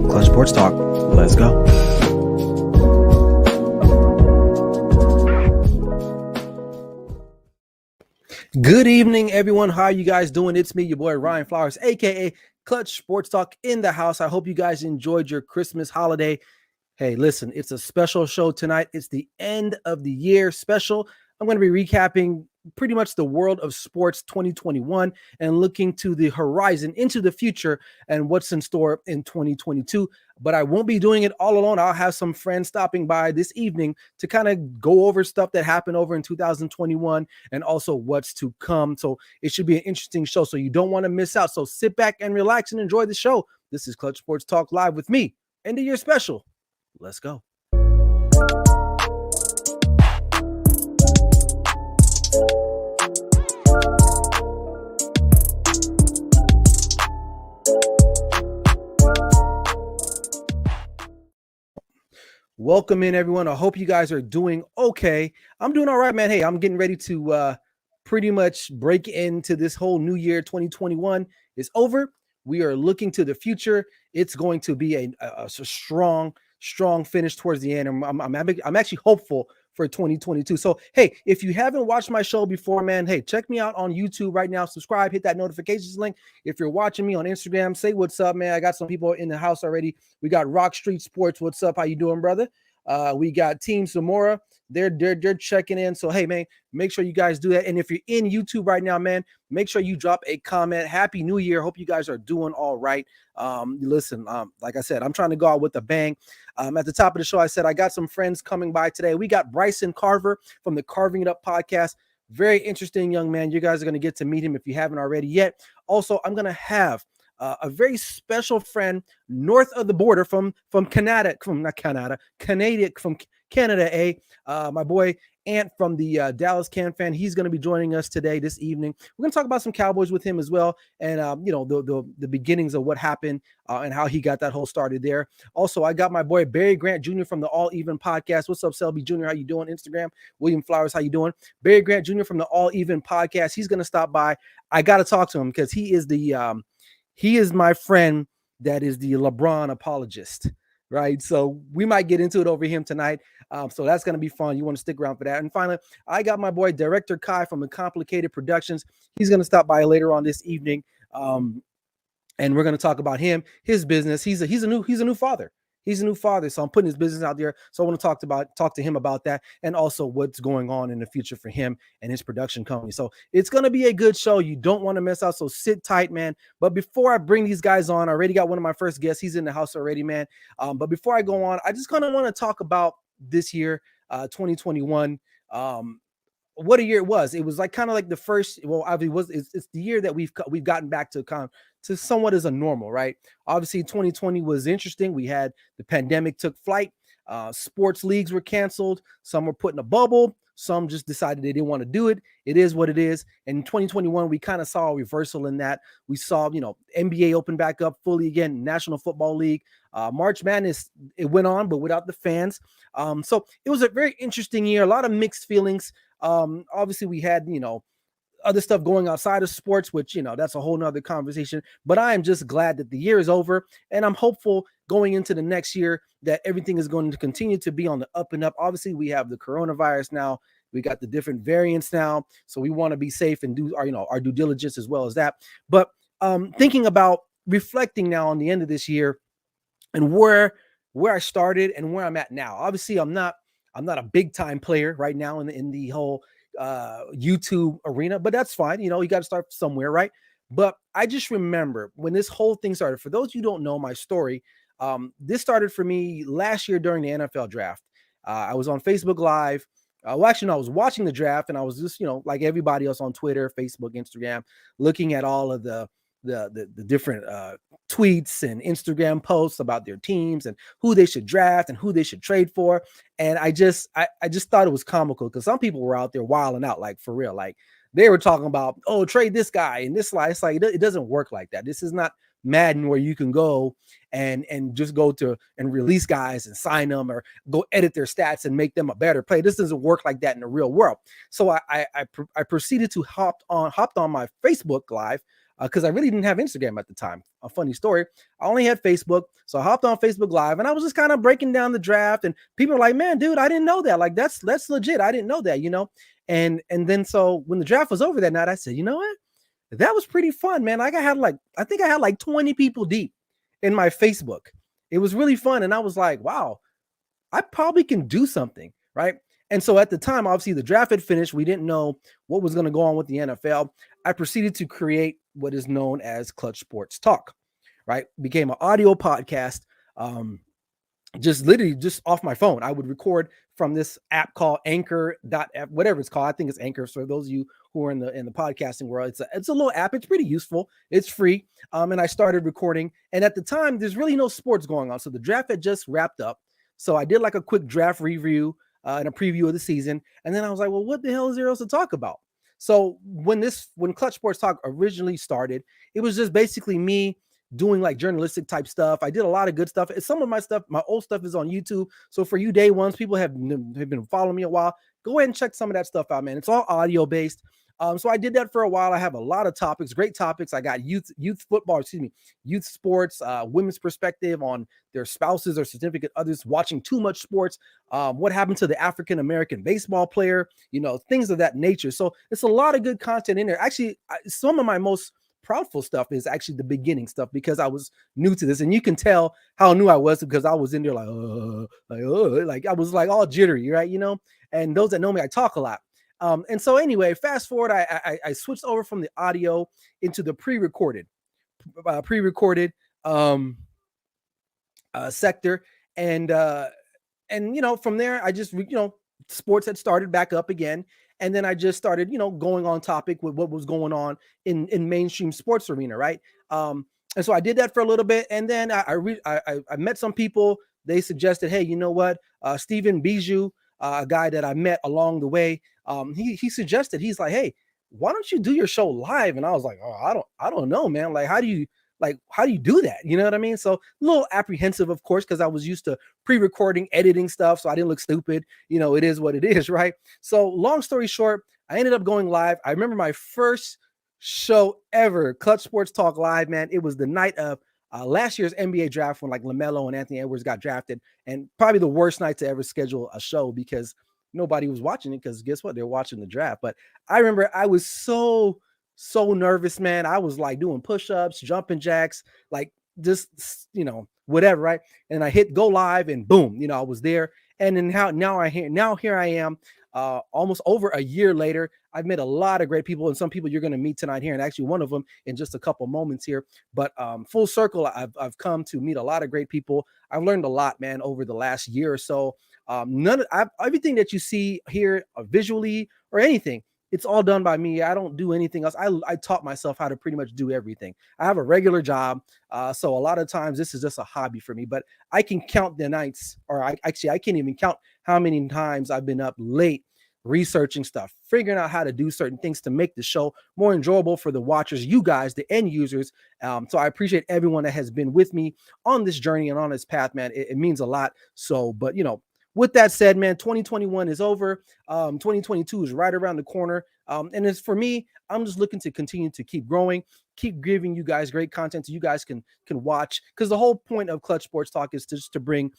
Clutch Sports Talk. Let's go. Good evening, everyone. How are you guys doing? It's me, your boy Ryan Flowers, aka Clutch Sports Talk in the house. I hope you guys enjoyed your Christmas holiday. Hey, listen, it's a special show tonight. It's the end of the year special. I'm going to be recapping pretty much the world of sports 2021 and looking to the horizon into the future and what's in store in 2022. But I won't be doing it all alone. I'll have some friends stopping by this evening to kind of go over stuff that happened over in 2021 and also what's to come. So it should be an interesting show. So you don't want to miss out. So sit back and relax and enjoy the show. This is Clutch Sports Talk Live with me, end of year special. Let's go. Welcome in, everyone. I hope you guys are doing okay. I'm doing all right, man. Hey, I'm getting ready to pretty much break into this whole new year. 2021 is over. We are looking to the future. It's going to be a strong finish towards the end. I'm actually hopeful for 2022. So, hey, if you haven't watched my show before, man, hey, check me out on YouTube right now. Subscribe, hit that notifications link. If you're watching me on Instagram, say what's up, man. I got some people in the house already. We got Rock Street Sports. What's up? How you doing, brother? We got Team Zamora. They're checking in. So, hey, man, make sure you guys do that. And if you're in YouTube right now, man, make sure you drop a comment. Happy New Year. Hope you guys are doing all right. Listen, like I said, I'm trying to go out with a bang. At the top of the show, I said I got some friends coming by today. We got Bryson Carver from the Carving It Up podcast. Very interesting young man. You guys are going to get to meet him if you haven't already yet. Also, I'm going to have a very special friend north of the border from Canada, from Canada, my boy Ant from the Dallas Can Fan. He's going to be joining us today, this evening. We're going to talk about some Cowboys with him as well, and the beginnings of what happened and how he got that whole started there. Also, I got my boy Barry Grant Jr. from the All Even podcast. What's up, Selby Jr.? How you doing? Instagram. William Flowers, how you doing? Barry Grant Jr. from the All Even podcast. He's going to stop by. I got to talk to him because he is my friend that is the LeBron apologist, right? So we might get into it over him tonight. So that's going to be fun. You want to stick around for that. And finally, I got my boy, Director Kai from the Complicated Productions. He's going to stop by later on this evening. And we're going to talk about him, his business. He's a new father. He's a new father, so I'm putting his business out there. So I want to talk to him about that and also what's going on in the future for him and his production company. So it's going to be a good show. You don't want to miss out, so sit tight, man. But before I bring these guys on, I already got one of my first guests. He's in the house already, man. But before I go on, I just kind of want to talk about this year, 2021. What a year it was. It was like kind of like the first, well, obviously it's the year that we've gotten back to to somewhat as a normal, right? Obviously 2020 was interesting. We had the pandemic took flight. Sports leagues were canceled. Some were put in a bubble. Some just decided they didn't want to do it. It is what it is. And in 2021, we kind of saw a reversal in that. We saw, NBA open back up fully again, National Football League. March Madness, it went on, but without the fans. So it was a very interesting year. A lot of mixed feelings. Obviously we had, other stuff going outside of sports, which, that's a whole nother conversation, but I am just glad that the year is over and I'm hopeful going into the next year that everything is going to continue to be on the up and up. Obviously we have the coronavirus now. We got the different variants now. So we want to be safe and do our due diligence as well as that. But thinking about reflecting now on the end of this year and where I started and where I'm at now. Obviously I'm not a big time player right now in the whole YouTube arena, but that's fine. You got to start somewhere, right? But I just remember when this whole thing started. For those you don't know my story, this started for me last year during the NFL draft. I was on Facebook Live. I was watching the draft, and I was just, like everybody else on Twitter, Facebook, Instagram, looking at all of the different tweets and Instagram posts about their teams and who they should draft and who they should trade for. And I just thought it was comical because some people were out there wilding out, like for real. Like they were talking about, oh, trade this guy and this line. It's like, it doesn't work like that. This is not Madden where you can go and just go to and release guys and sign them or go edit their stats and make them a better player. This doesn't work like that in the real world. So I proceeded to hopped on my Facebook Live because I really didn't have Instagram at the time. A funny story. I only had Facebook. So I hopped on Facebook Live and I was just kind of breaking down the draft. And people are like, man, dude, I didn't know that. Like, that's legit. I didn't know that, And then so when the draft was over that night, I said, you know what? That was pretty fun, man. Like I think I had like 20 people deep in my Facebook. It was really fun. And I was like, wow, I probably can do something, right? And so at the time, obviously the draft had finished. We didn't know what was going to go on with the NFL. I proceeded to create what is known as Clutch Sports Talk, right? Became an audio podcast. Just literally just off my phone. I would record from this app called Anchor.f, whatever it's called. I think it's Anchor. So those of you who are in the podcasting world, it's a little app. It's pretty useful. It's free. And I started recording. And at the time, there's really no sports going on. So the draft had just wrapped up. So I did like a quick draft review and a preview of the season. And then I was like, well, what the hell is there else to talk about? So when Clutch Sports Talk originally started, it was just basically me doing like journalistic type stuff. I did a lot of good stuff. Some of my stuff, my old stuff is on YouTube. So for you day ones, people have been following me a while, go ahead and check some of that stuff out, man. It's all audio based. So I did that for a while. I have a lot of topics, great topics. I got youth football, youth sports, women's perspective on their spouses or significant others watching too much sports. What happened to the African-American baseball player, things of that nature. So it's a lot of good content in there. Actually, some of my most proudful stuff is actually the beginning stuff because I was new to this, and you can tell how new I was because I was in there like I was like all jittery, right? And those that know me, I talk a lot. And so anyway, fast forward, I switched over from the audio into the pre-recorded sector, and from there I just sports had started back up again. And then I just started, going on topic with what was going on in mainstream sports arena, right? And so I did that for a little bit, and then I met some people. They suggested, hey, you know what? Stephen Bijou, a guy that I met along the way, he suggested, he's like, hey, why don't you do your show live? And I was like, oh, I don't know, man. Like, how do you do that? You know what I mean? So a little apprehensive, of course, because I was used to pre-recording, editing stuff, so I didn't look stupid. It is what it is, right? So long story short, I ended up going live. I remember my first show ever, Clutch Sports Talk Live, man. It was the night of last year's NBA draft when like LaMelo and Anthony Edwards got drafted, and probably the worst night to ever schedule a show because nobody was watching it because guess what? They're watching the draft. But I remember I was so nervous, man. I was like doing push-ups, jumping jacks, like just, whatever. Right. And I hit go live and boom, I was there. And then here I am, almost over a year later. I've met a lot of great people, and some people you're going to meet tonight here. And actually one of them in just a couple moments here, but full circle, I've come to meet a lot of great people. I've learned a lot, man, over the last year or so. Everything that you see here visually or anything, it's all done by me. I don't do anything else. I taught myself how to pretty much do everything. I have a regular job. So a lot of times this is just a hobby for me, but I can count the nights, or I can't even count how many times I've been up late researching stuff, figuring out how to do certain things to make the show more enjoyable for the watchers, you guys, the end users. So I appreciate everyone that has been with me on this journey and on this path, man. It means a lot. So, but with that said, man, 2021 is over. 2022 is right around the corner. And it's for me, I'm just looking to continue to keep growing, keep giving you guys great content so you guys can watch. Because the whole point of Clutch Sports Talk is just to bring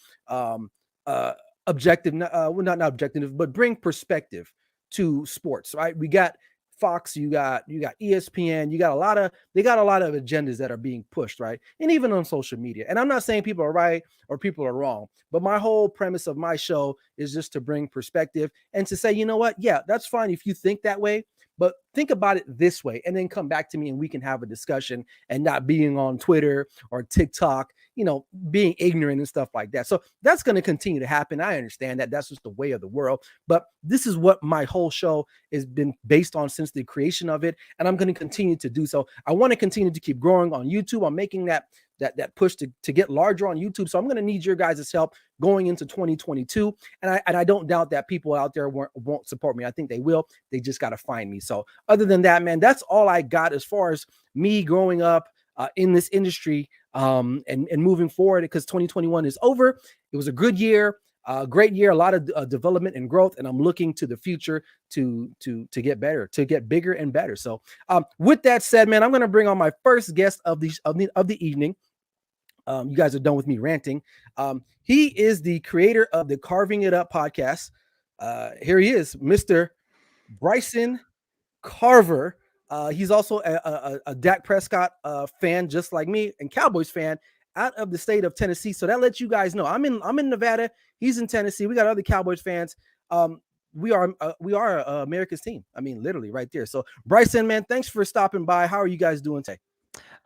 objective, not objective, but bring perspective to sports, right? We got Fox, you got ESPN, they got a lot of agendas that are being pushed, right? And even on social media. And I'm not saying people are right or people are wrong, but my whole premise of my show is just to bring perspective and to say, you know what? Yeah, that's fine if you think that way, but think about it this way, and then come back to me and we can have a discussion, and not being on Twitter or TikTok, being ignorant and stuff like that. So that's going to continue to happen. I understand that. That's just the way of the world. But this is what my whole show has been based on since the creation of it. And I'm going to continue to do so. I want to continue to keep growing on YouTube. I'm making that push to get larger on YouTube. So I'm going to need your guys' help going into 2022. And I don't doubt that people out there won't support me. I think they will. They just got to find me. So other than that, man, that's all I got as far as me growing up in this industry and moving forward, because 2021 is over. It was a good year. Great year, a lot of development and growth, and I'm looking to the future to get better, to get bigger and better. So, with that said, man, I'm going to bring on my first guest of the evening. You guys are done with me ranting. He is the creator of the Carving It Up podcast. Here he is, Mr. Bryson Carver. He's also a Dak Prescott fan, just like me, and Cowboys fan out of the state of Tennessee. So that lets you guys know I'm in Nevada. He's in Tennessee. We got other Cowboys fans. We are America's team. I mean, literally right there. So Bryson, man, thanks for stopping by. How are you guys doing today?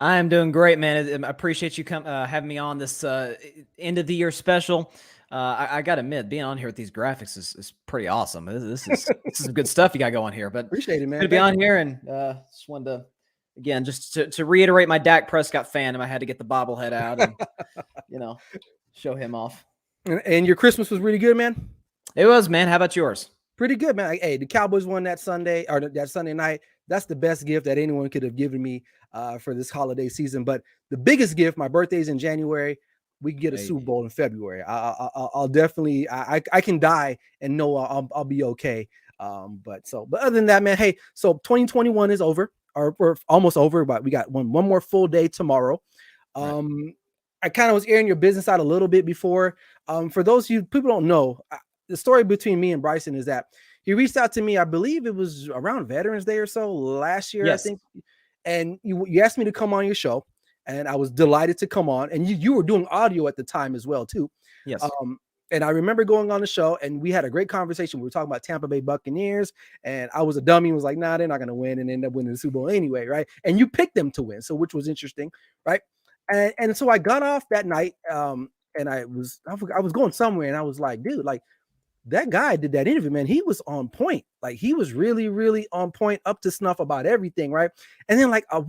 I am doing great, man. I appreciate you having me on this end of the year special. I got to admit, being on here with these graphics is pretty awesome. This is some good stuff you got going here. But appreciate it, man. Good to be on here, and just wanted to again just to reiterate my Dak Prescott fandom. I had to get the bobblehead out and show him off. And your Christmas was really good, man. It was, man. How about yours? Pretty good, man. Hey, the Cowboys won that Sunday or that Sunday night. That's the best gift that anyone could have given me for this holiday season. But the biggest gift, my birthday's in January. We can get a Super Bowl in February. I'll definitely. I can die and know I'll be okay. But other than that, man. Hey, so 2021 is over, or we're almost over. But we got one more full day tomorrow. I kind of was airing your business out a little bit before. For those of you people don't know, the story between me and Bryson is that he reached out to me. I believe it was around Veterans Day or so last year, yes. I think. And you asked me to come on your show, and I was delighted to come on. And you were doing audio at the time as well, too. Yes. And I remember going on the show, and we had a great conversation. We were talking about Tampa Bay Buccaneers, and I was a dummy. Was like, nah, they're not going to win, and end up winning the Super Bowl anyway, right? And you picked them to win, so which was interesting, right? And so I got off that night, and I was going somewhere, and I was like, dude, like, that guy did that interview, man. He was on point. Like, he was really, really on point, up to snuff about everything, right? And then like a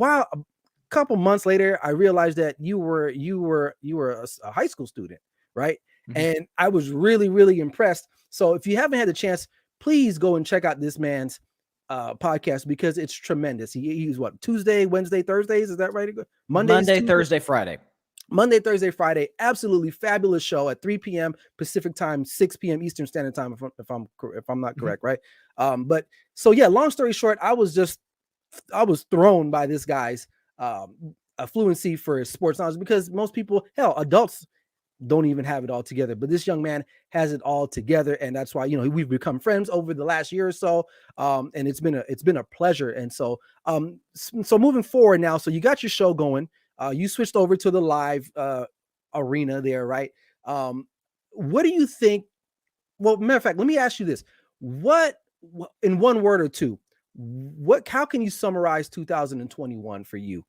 couple months later, I realized that you were a high school student, right? Mm-hmm. And I was really, really impressed. So if you haven't had the chance, please go and check out this man's podcast, because it's tremendous. He's what, Tuesday, Wednesday, Thursdays? Is that right? Monday, Thursday, Friday. Monday, Thursday, Friday. Absolutely fabulous show at 3 p.m. Pacific time, 6 p.m. Eastern Standard Time, if I'm not correct, right? But so yeah, long story short, I was thrown by this guy's fluency for sports knowledge, because most people, hell, adults don't even have it all together, but this young man has it all together, and that's why we've become friends over the last year or so. And it's been a pleasure. And so moving forward now, so you got your show going. You switched over to the live arena there, right? What do you think? Well, matter of fact, let me ask you this: what in one word or two, how can you summarize 2021 for you?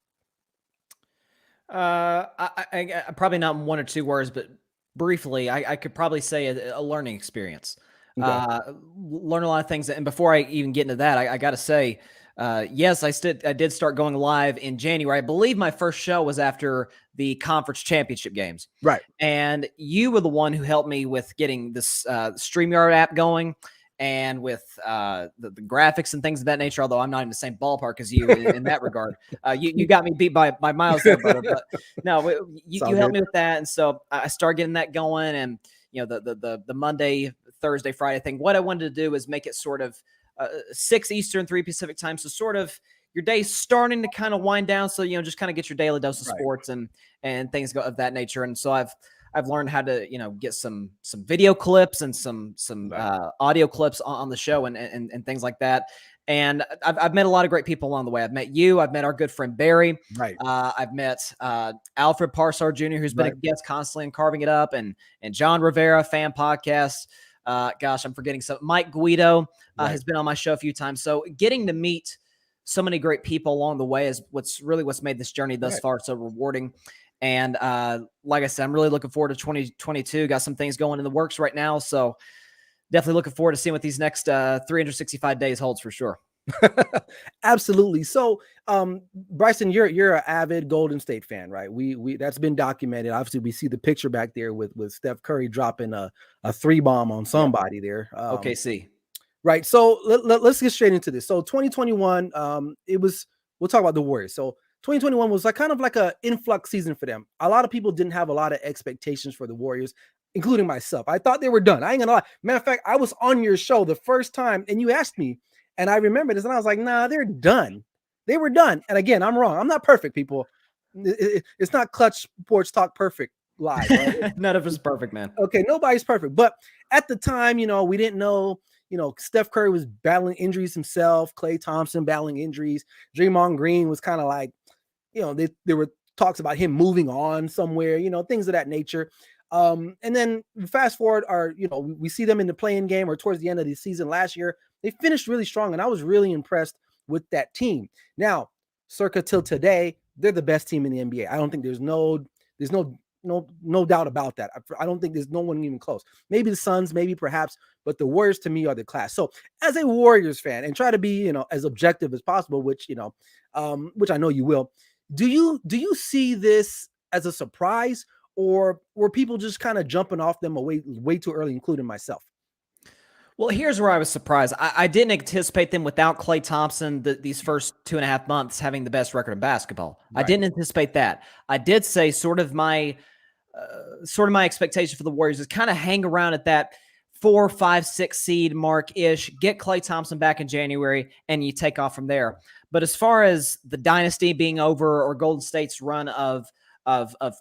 I probably not one or two words, but briefly, I could probably say a learning experience. Okay. Learn a lot of things. And before I even get into that, I got to say, yes, I did start going live in January. I believe my first show was after the conference championship games. Right. And you were the one who helped me with getting this StreamYard app going, and with the graphics and things of that nature, although I'm not in the same ballpark as you in that regard. You got me beat by miles there, brother. But no, you helped me with that. And so I started getting that going, and the Monday, Thursday, Friday thing. What I wanted to do is make it sort of 6 Eastern, 3 Pacific time. So sort of your day's starting to kind of wind down. So, just kind of get your daily dose of sports and things of that nature. And so I've learned how to, get some video clips and some audio clips on the show and things like that. And I've met a lot of great people along the way. I've met you. I've met our good friend Barry. Right. I've met Alfred Parsar Jr., who's been a guest constantly in Carving It Up, and John Rivera, fan podcast. Gosh, I'm forgetting some. Mike Guido has been on my show a few times. So getting to meet so many great people along the way is what's made this journey thus far so rewarding. And like I said, I'm really looking forward to 2022. Got some things going in the works right now. So definitely looking forward to seeing what these next 365 days holds for sure. Absolutely. So, Bryson, you're an avid Golden State fan, right? We that's been documented. Obviously, we see the picture back there with Steph Curry dropping a 3-bomb on somebody there. OKC. Right. So let's get straight into this. So 2021, we'll talk about the Warriors. So 2021 was kind of like a influx season for them. A lot of people didn't have a lot of expectations for the Warriors. including myself. I thought they were done. I ain't gonna lie. Matter of fact, I was on your show the first time and you asked me, and I remember this, and I was like, nah, they're done. They were done. And again, I'm wrong. I'm not perfect, people. It's not Clutch Sports Talk perfect live. Right? None of us perfect, man. Okay, nobody's perfect. But at the time, we didn't know, Steph Curry was battling injuries himself, Klay Thompson battling injuries. Draymond Green was kind of like, there were talks about him moving on somewhere, things of that nature. And then fast forward, we see them in the play-in game or towards the end of the season last year. They finished really strong, and I was really impressed with that team. Now, circa till today, they're the best team in the NBA. I don't think there's no doubt about that. I don't think there's no one even close. Maybe the Suns, maybe perhaps, but the Warriors to me are the class. So as a Warriors fan, and try to be, as objective as possible, which I know you will. Do you see this as a surprise, or were people just kind of jumping off them way too early, including myself? Well, here's where I was surprised. I didn't anticipate them without Klay Thompson these first 2.5 months having the best record in basketball. Right. I didn't anticipate that. I did say sort of my expectation for the Warriors is kind of hang around at that 4, 5, 6 seed mark-ish, get Klay Thompson back in January, and you take off from there. But as far as the dynasty being over or Golden State's run of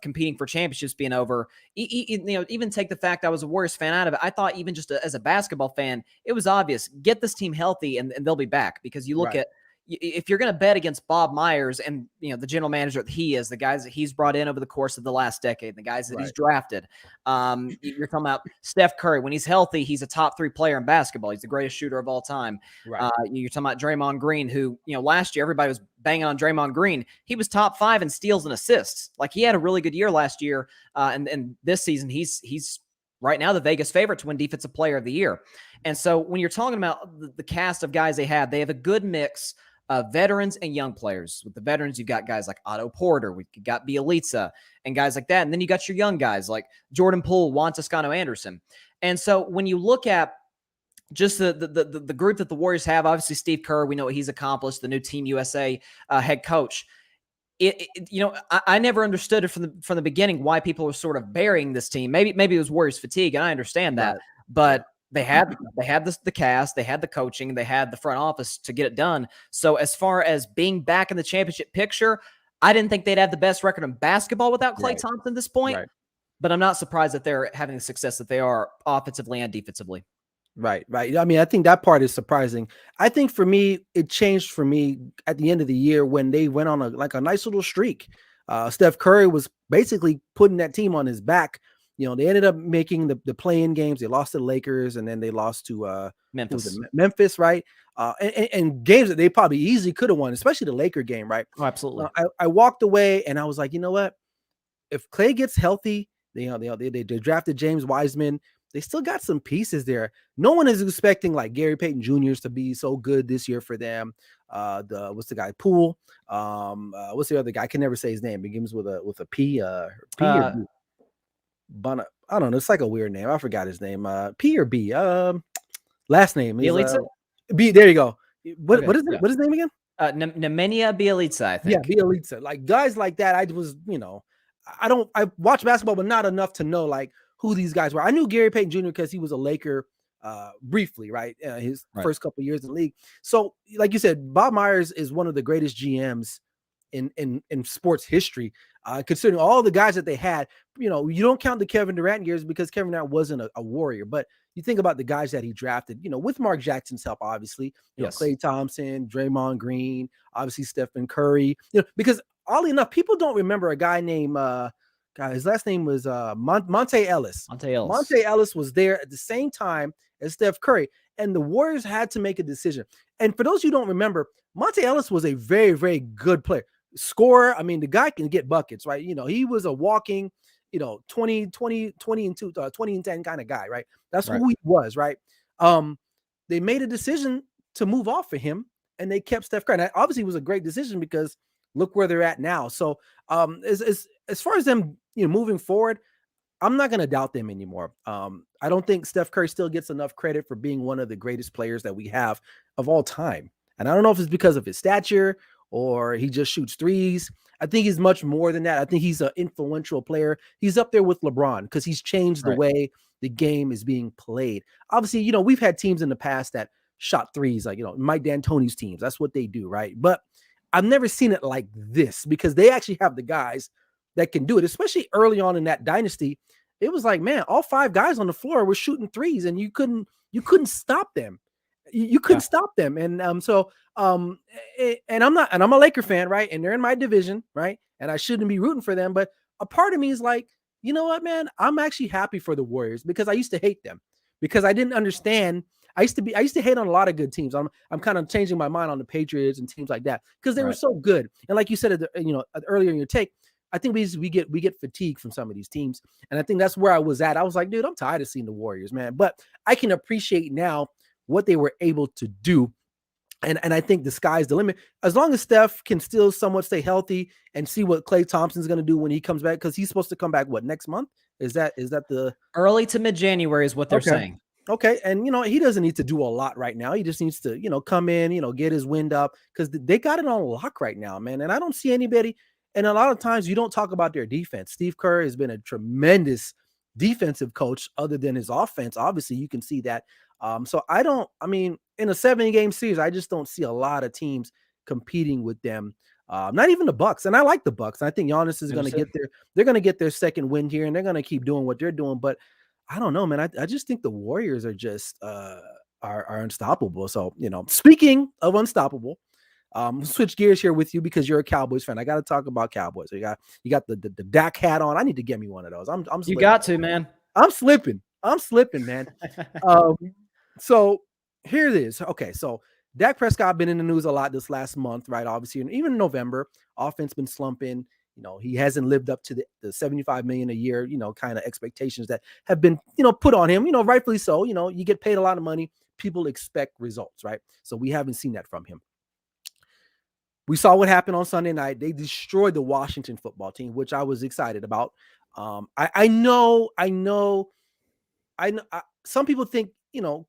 competing for championships being over, even take the fact I was a Warriors fan out of it. I thought even just as a basketball fan, it was obvious, get this team healthy and they'll be back, because you look at, if you're going to bet against Bob Myers and the general manager that he is, the guys that he's brought in over the course of the last decade, the guys that he's drafted, you're talking about Steph Curry. When he's healthy, he's a top 3 player in basketball. He's the greatest shooter of all time. Right. You're talking about Draymond Green, who last year everybody was banging on Draymond Green. He was top 5 in steals and assists. Like, he had a really good year last year, and this season he's right now the Vegas favorite to win Defensive Player of the Year. And so when you're talking about the cast of guys they have a good mix of veterans and young players. With the veterans, you've got guys like Otto Porter, we got Bjelica, and guys like that. And then you got your young guys like Jordan Poole, Juan Toscano Anderson. And so when you look at just the group that the Warriors have, obviously Steve Kerr, we know what he's accomplished, the new Team USA head coach. I never understood it from the beginning why people were sort of burying this team. Maybe it was Warriors fatigue, and I understand that, but they had the cast, they had the coaching, they had the front office to get it done. So as far as being back in the championship picture, I didn't think they'd have the best record in basketball without Klay Thompson at this point. Right. But I'm not surprised that they're having the success that they are offensively and defensively. Right. I mean, I think that part is surprising. I think for me, it changed for me at the end of the year when they went on a nice little streak. Steph Curry was basically putting that team on his back. They ended up making the play-in games. They lost to the Lakers, and then they lost to Memphis, right? And games that they probably easily could have won, especially the Laker game, right? Oh, absolutely. I walked away and I was like, you know what? If Klay gets healthy, they drafted James Wiseman. They still got some pieces there. No one is expecting like Gary Payton Jr. to be so good this year for them. What's the guy? Poole. What's the other guy? I can never say his name. It begins with a P. P or B. Bana, I don't know. It's like a weird name. I forgot his name. P or B. Last name is B. There you go. What is it? What is his name again? Nemanja Bjelica, I think. Yeah, Bjelica. Like guys like that. I watch basketball, but not enough to know like who these guys were. I knew Gary Payton Jr. because he was a Laker briefly, right? His first couple of years in the league. So, like you said, Bob Myers is one of the greatest GMs in sports history. Considering all the guys that they had, you don't count the Kevin Durant years because Kevin Durant wasn't a Warrior, but you think about the guys that he drafted, with Mark Jackson's help, obviously, Klay Thompson, Draymond Green, obviously Stephen Curry, because oddly enough, people don't remember a guy named, his last name was Monte Ellis. Monte Ellis was there at the same time as Steph Curry, and the Warriors had to make a decision. And for those who don't remember, Monte Ellis was a very, very good player. Scorer. I mean, the guy can get buckets, right? He was a walking, 20 and 10 kind of guy, right? That's who he was, right? They made a decision to move off for him, and they kept Steph Curry. And that obviously was a great decision because look where they're at now. So, as far as them, moving forward, I'm not going to doubt them anymore. I don't think Steph Curry still gets enough credit for being one of the greatest players that we have of all time. And I don't know if it's because of his stature or he just shoots threes. I think he's much more than that. I think he's an influential player. He's up there with LeBron because he's changed the way the game is being played. Obviously, you know, we've had teams in the past that shot threes, like, you know, Mike D'Antoni's teams. That's what they do, right? But I've never seen it like this because they actually have the guys that can do it, especially early on in that dynasty. It was like, man, all 5 guys on the floor were shooting threes and you couldn't stop them. You couldn't stop them. And and I'm a Laker fan, right? And they're in my division, right? And I shouldn't be rooting for them, but a part of me is like, you know what, man? I'm actually happy for the Warriors because I used to hate them because I didn't understand. I used to hate on a lot of good teams. I'm kind of changing my mind on the Patriots and teams like that because they were so good. And like you said, earlier in your take, I think we get fatigued from some of these teams. And I think that's where I was at. I was like, dude, I'm tired of seeing the Warriors, man. But I can appreciate now what they were able to do. And I think the sky's the limit. As long as Steph can still somewhat stay healthy and see what Klay Thompson's going to do when he comes back, because he's supposed to come back, next month? Is that the early to mid-January is what they're saying. Okay. And, he doesn't need to do a lot right now. He just needs to, come in, get his wind up because they got it on lock right now, man. And I don't see anybody. And a lot of times you don't talk about their defense. Steve Kerr has been a tremendous defensive coach other than his offense. Obviously, you can see that. So in a 7-game series, I just don't see a lot of teams competing with them. Not even the Bucks. And I like the Bucks. I think Giannis is going to get there. They're going to get their second win here and they're going to keep doing what they're doing. But I don't know, man. I just think the Warriors are just are unstoppable. So, speaking of unstoppable, switch gears here with you because you're a Cowboys fan. I got to talk about Cowboys. So you got the Dak hat on. I need to get me one of those. I'm you got to, man. I'm slipping, man. So here it is. Okay, so Dak Prescott been in the news a lot this last month, right? Obviously, and even in November, offense been slumping. He hasn't lived up to the $75 million a year, kind of expectations that have been, put on him, rightfully so. You get paid a lot of money. People expect results, right? So we haven't seen that from him. We saw what happened on Sunday night. They destroyed the Washington football team, which I was excited about. I know. Some people think,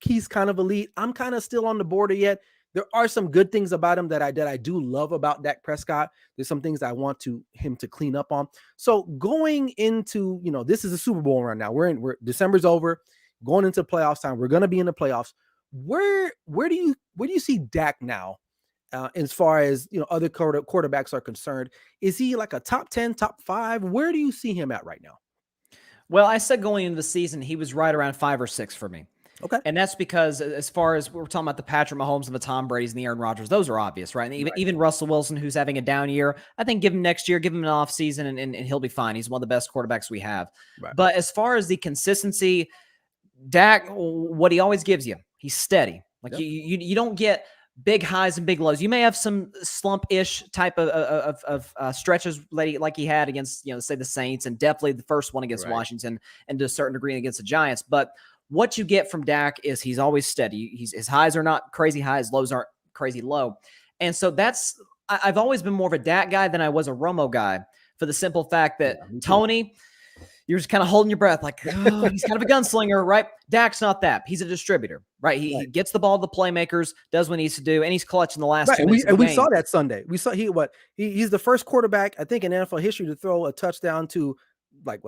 he's kind of elite. I'm kind of still on the border yet. There are some good things about him that I do love about Dak Prescott. There's some things I want him to clean up on. So going into, this is a Super Bowl right now. We're December's over, going into playoffs time. We're going to be in the playoffs. Where do you see Dak now? As far as other quarterbacks are concerned, is he like a top 10, top 5? Where do you see him at right now? Well, I said going into the season, he was right around 5 or 6 for me. Okay. And that's because as far as we're talking about the Patrick Mahomes and the Tom Brady's and the Aaron Rodgers, those are obvious, right? And even Russell Wilson, who's having a down year, I think give him next year, give him an off season and he'll be fine. He's one of the best quarterbacks we have. Right. But as far as the consistency, Dak, what he always gives you, he's steady. Like you don't get big highs and big lows. You may have some slump-ish type of stretches like he had against, say the Saints and definitely the first one against Washington and to a certain degree against the Giants. But what you get from Dak is he's always steady. His highs are not crazy high. His lows aren't crazy low. And so I've always been more of a Dak guy than I was a Romo guy for the simple fact that Tony, you're just kind of holding your breath like, oh, he's kind of a gunslinger, right? Dak's not that. He's a distributor, right? He gets the ball to the playmakers, does what he needs to do, and he's clutch in the last 2 minutes of the game. We saw that Sunday. We saw he's the first quarterback, I think, in NFL history to throw a touchdown to like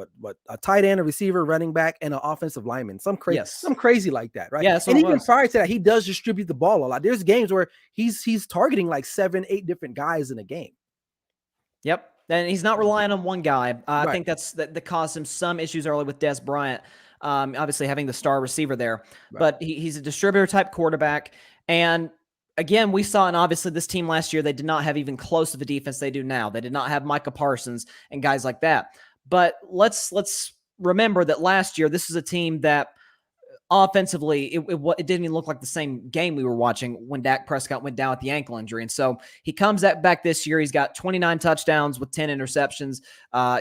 a tight end, a receiver, running back, and an offensive lineman. Some crazy like that, right? Yeah, and even prior to that, he does distribute the ball a lot. There's games where he's targeting like 7-8 different guys in a game. Yep. And he's not relying on one guy. I think that caused him some issues early with Dez Bryant, obviously having the star receiver there. Right. But he's a distributor-type quarterback. And, again, we saw, and obviously this team last year, they did not have even close of a defense they do now. They did not have Micah Parsons and guys like that. But let's remember that last year, this is a team that offensively, it didn't even look like the same game we were watching when Dak Prescott went down with the ankle injury. And so he comes back this year. He's got 29 touchdowns with 10 interceptions.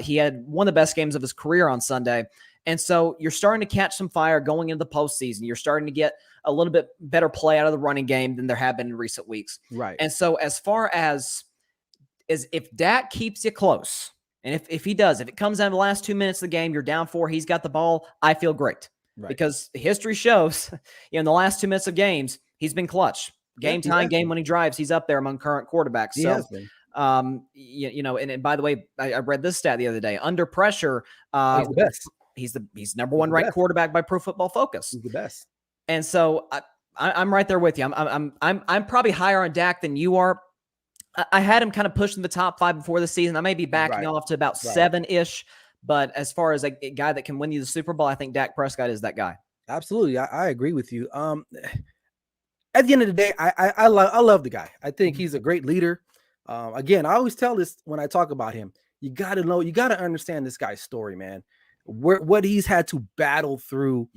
He had one of the best games of his career on Sunday. And so you're starting to catch some fire going into the postseason. You're starting to get a little bit better play out of the running game than there have been in recent weeks. Right. And so as far as if Dak keeps you close, and if he does, if it comes down to the last 2 minutes of the game, you're down 4, he's got the ball, I feel great. Right. Because history shows, in the last 2 minutes of games, he's been clutch. Game-tying, game-winning drives, he's up there among current quarterbacks. So And by the way, I read this stat the other day. Under pressure, He's the best. he's number one ranked quarterback by Pro Football Focus. He's the best. And so I'm right there with you. I'm probably higher on Dak than you are. I had him kind of pushed in the top 5 before the season. I may be backing off to about 7-ish. But as far as a guy that can win you the Super Bowl, I think Dak Prescott is that guy. Absolutely. I agree with you. At the end of the day, I love the guy. I think he's a great leader. Again, I always tell this when I talk about him. You got to understand this guy's story, man. What he's had to battle through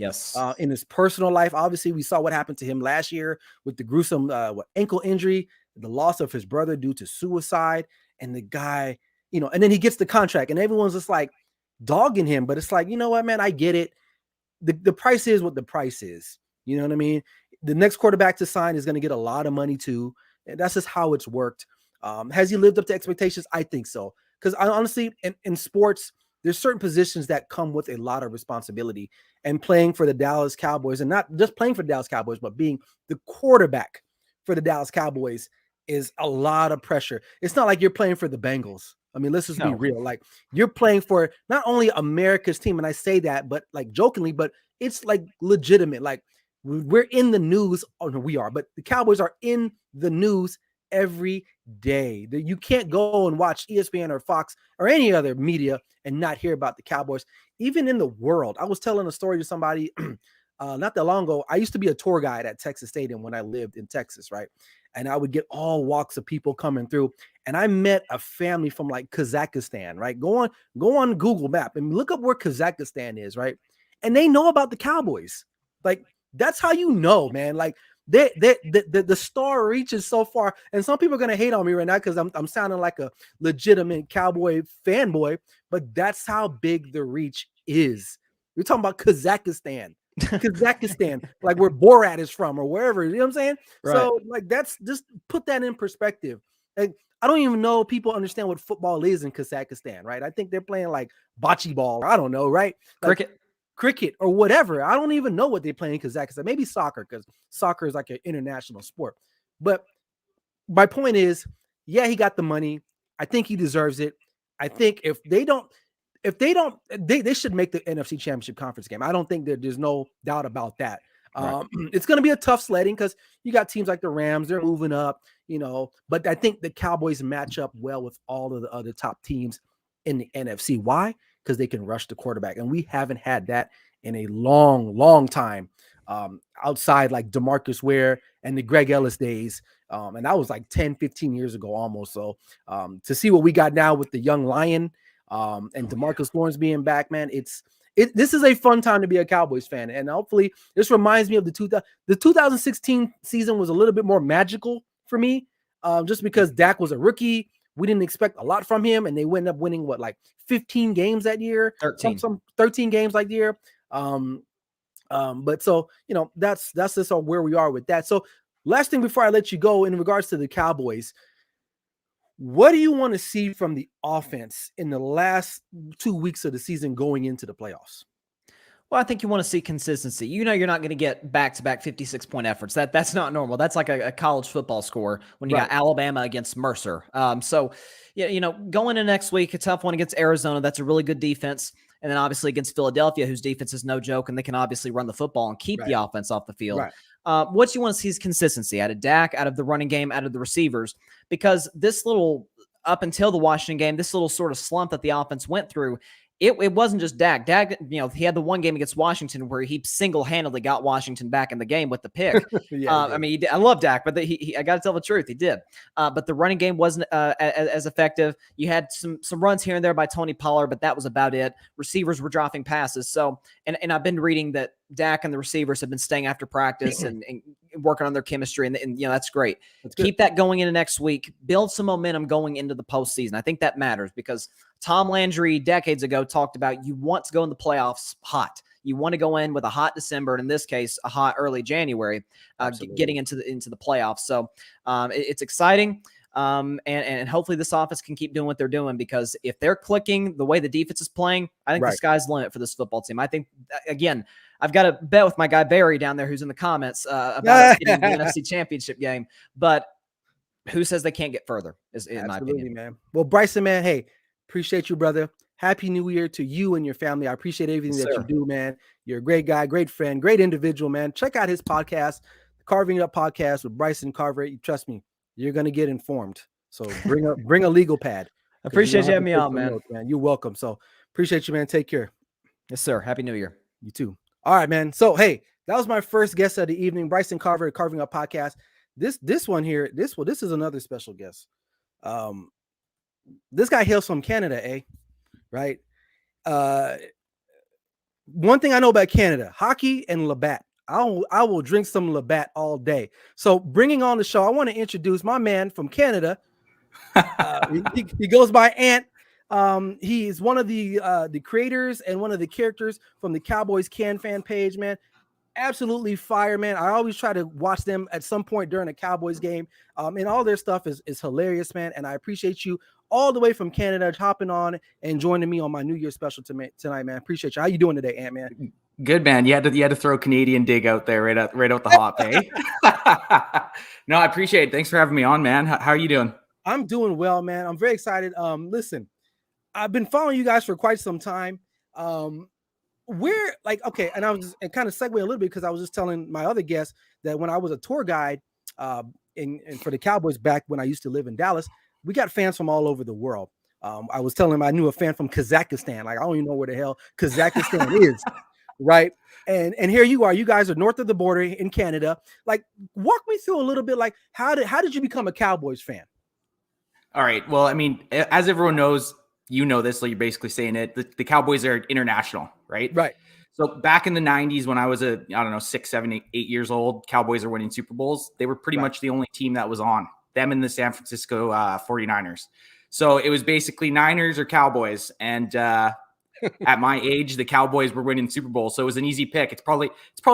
in his personal life. Obviously, we saw what happened to him last year with the gruesome ankle injury, the loss of his brother due to suicide, and the guy, and then he gets the contract, and everyone's just like dogging him. But it's like, you know what, man, I get it. The price is what the price is. You know what I mean? The next quarterback to sign is going to get a lot of money too. And that's just how it's worked. Has he lived up to expectations? I think so. Because honestly, in sports, there's certain positions that come with a lot of responsibility. And playing for the Dallas Cowboys, and not just playing for the Dallas Cowboys, but being the quarterback for the Dallas Cowboys is a lot of pressure. It's not like you're playing for the Bengals. I mean, let's just be real. Like, you're playing for not only America's team, and I say that, but like jokingly, but it's like legitimate. Like, we're in the news. Oh, no, we are, but the Cowboys are in the news every day. You can't go and watch ESPN or Fox or any other media and not hear about the Cowboys. Even in the world, I was telling a story to somebody not that long ago. I used to be a tour guide at Texas Stadium when I lived in Texas, right? And I would get all walks of people coming through. And I met a family from like Kazakhstan, right? Go on Google Map and look up where Kazakhstan is, right? And they know about the Cowboys. Like, that's how you know, man. Like, the star reaches so far. And some people are gonna hate on me right now because I'm sounding like a legitimate Cowboy fanboy, but that's how big the reach is. We're talking about Kazakhstan. Like where Borat is from or wherever, you know what I'm saying? Right. So like, that's just put that in perspective. Like, I don't even know people understand what football is in Kazakhstan, right? I think they're playing like bocce ball, or I don't know, right? Like, cricket or whatever. I don't even know what they play in Kazakhstan. Maybe soccer, because soccer is like an international sport. But my point is, yeah, he got the money. I think he deserves it. I think if they should make the NFC Championship Conference game. I don't think there's no doubt about that. Right. It's going to be a tough sledding because you got teams like the Rams, they're moving up, but I think the Cowboys match up well with all of the other top teams in the NFC. Why? Because they can rush the quarterback. And we haven't had that in a long, long time, outside like DeMarcus Ware and the Greg Ellis days. And that was like 10, 15 years ago almost. So to see what we got now with the young Lion and DeMarcus Lawrence being back, man, this is a fun time to be a Cowboys fan. And hopefully this reminds me of the 2016 season was a little bit more magical for me, just because Dak was a rookie. We didn't expect a lot from him, and they ended up winning like 15 games that year, 13 games like year. But so, that's just where we are with that. So last thing before I let you go, in regards to the Cowboys, what do you want to see from the offense in the last 2 weeks of the season going into the playoffs? Well, I think you want to see consistency. You're not going to get back-to-back 56-point efforts. That's not normal. That's like a college football score when you got Alabama against Mercer. So, going into next week, a tough one against Arizona. That's a really good defense. And then obviously against Philadelphia, whose defense is no joke, and they can obviously run the football and keep the offense off the field. Right. What you want to see is consistency out of Dak, out of the running game, out of the receivers, because this little, up until the Washington game, this little sort of slump that the offense went through, it wasn't just Dak. Dak, he had the one game against Washington where he single-handedly got Washington back in the game with the pick. I mean, I love Dak, but I got to tell the truth, he did. But the running game wasn't as effective. You had some runs here and there by Tony Pollard, but that was about it. Receivers were dropping passes. So, and I've been reading that Dak and the receivers have been staying after practice and working on their chemistry, and that's great. Keep that going into next week. Build some momentum going into the postseason. I think that matters because Tom Landry decades ago talked about you want to go in the playoffs hot. You want to go in with a hot December, and in this case, a hot early January, getting into the playoffs. So it's exciting. And hopefully this offense can keep doing what they're doing, because if they're clicking the way the defense is playing, I think the sky's the limit for this football team. I think, again, I've got to bet with my guy Barry down there who's in the comments about us getting the NFC Championship game. But who says they can't get further? Is in my Absolutely, opinion. man. Well, Bryson, man, hey, appreciate you, brother. Happy New Year to you and your family. I appreciate everything Yes, that you sir. do, man. You're a great guy, great friend, great individual, man. Check out his podcast, the Carving Up Podcast with Bryson Carver. Trust me, you're gonna get informed. So bring a legal pad because you're Appreciate gonna you have having to me take on, some man. notes, man. You're welcome. So appreciate you, man. Take care. Yes, sir. Happy New Year. You too. All right, man. So hey, that was my first guest of the evening, Bryson Carver, Carving Up Podcast. This one here, this is another special guest. This guy hails from Canada, right? One thing I know about Canada, hockey and Labatt. I will drink some Labatt all day. So bringing on the show, I want to introduce my man from Canada. He goes by Ant. He is one of the creators and one of the characters from the Cowboys Can Fan page, man. Absolutely fire, man. I always try to watch them at some point during a Cowboys game. And all their stuff is hilarious, man. And I appreciate you all the way from Canada hopping on and joining me on my New Year's special tonight, man. Appreciate you. How you doing today, Ant, man? Good, man. You had to throw Canadian dig out there right out the hop, eh? No, I appreciate it. Thanks for having me on, man. How are you doing? I'm doing well, man. I'm very excited. Listen, I've been following you guys for quite some time. We're like, okay, and I was just kind of segue a little bit because I was just telling my other guests that when I was a tour guide in for the Cowboys back when I used to live in Dallas, we got fans from all over the world. I was telling him I knew a fan from Kazakhstan. Like, I don't even know where the hell Kazakhstan is, right? And here you are. You guys are north of the border in Canada. Like, walk me through a little bit. Like, how did you become a Cowboys fan? All right. Well, I mean, as everyone knows, you know this, so you're basically saying it. The Cowboys are international, right? Right. So back in the 90s, when I was 6, 7, 8 years old, Cowboys are winning Super Bowls. They were pretty much the only team that was on, them and the San Francisco 49ers. So it was basically Niners or Cowboys. And at my age, the Cowboys were winning Super Bowls. So it was an easy pick. It's probably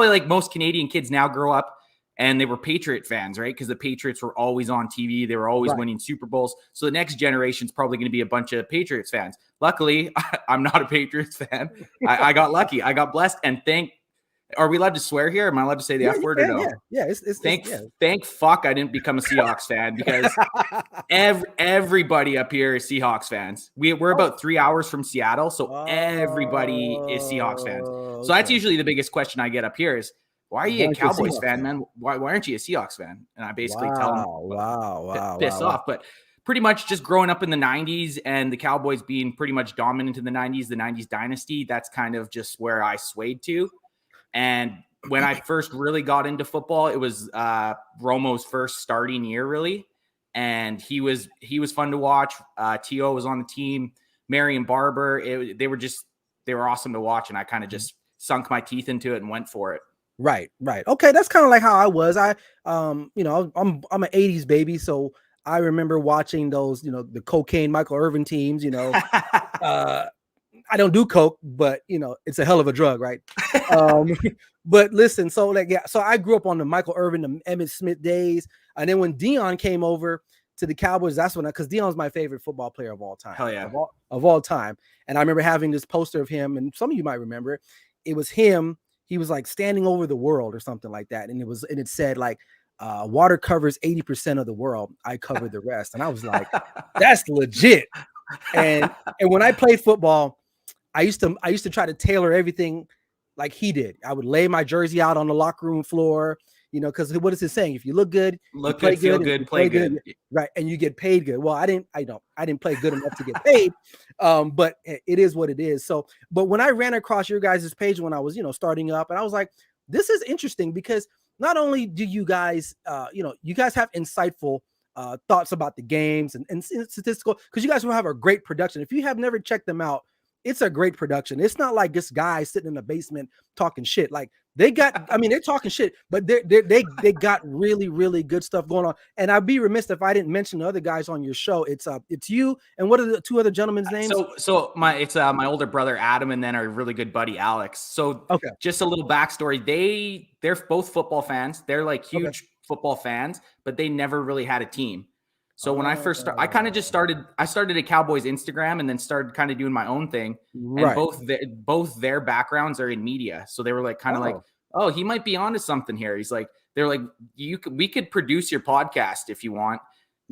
like most Canadian kids now grow up and they were Patriot fans, right? Because the Patriots were always on TV. They were always winning Super Bowls. So the next generation is probably going to be a bunch of Patriots fans. Luckily, I'm not a Patriots fan. I got lucky. I got blessed. And are we allowed to swear here? Am I allowed to say the F word or no? Yeah. Thank fuck I didn't become a Seahawks fan because everybody up here is Seahawks fans. We're about 3 hours from Seattle, so everybody is Seahawks fans. So that's usually the biggest question I get up here is, why are you a Cowboys fan, man? Why aren't you a Seahawks fan? And I basically tell them, piss off. But pretty much just growing up in the 90s and the Cowboys being pretty much dominant in the 90s dynasty, that's kind of just where I swayed to. And when I first really got into football, it was Romo's first starting year, really. And he was fun to watch. T.O. was on the team. Marion Barber, they were awesome to watch. And I kind of just sunk my teeth into it and went for it. Right. Okay, that's kind of like how I was. I'm an 80s baby, so I remember watching those, the cocaine Michael Irvin teams, I don't do coke, but it's a hell of a drug, right? But listen, so I grew up on the Michael Irvin, the Emmitt Smith days, and then when Deion came over to the Cowboys, that's when because Deion's my favorite football player of all time. Hell yeah, of all time. And I remember having this poster of him, and some of you might remember it. It was him. He was like standing over the world or something like that, and it said like, water covers 80% of the world. I cover the rest, and I was like, that's legit. And when I played football, I used to try to tailor everything like he did. I would lay my jersey out on the locker room floor, because what is it saying? If you look good, look good, feel good, play good, right? And you get paid good. Well, I didn't play good enough to get paid, but it is what it is. So, but when I ran across your guys' page when I was, starting up, and I was like, this is interesting because not only do you guys, you guys have insightful thoughts about the games and statistical, because you guys will have a great production. If you have never checked them out, it's a great production. It's not like this guy sitting in the basement talking shit. Like they're talking shit, but they got really, really good stuff going on. And I'd be remiss if I didn't mention the other guys on your show. It's you and what are the two other gentlemen's names? So my older brother Adam and then our really good buddy Alex. So just a little backstory. They're both football fans. They're like huge football fans, but they never really had a team. So when I first started, I started a Cowboys Instagram and then started kind of doing my own thing. Right. And both their backgrounds are in media. So they were like, kind of like, oh, he might be onto something here. They're like, we could produce your podcast if you want.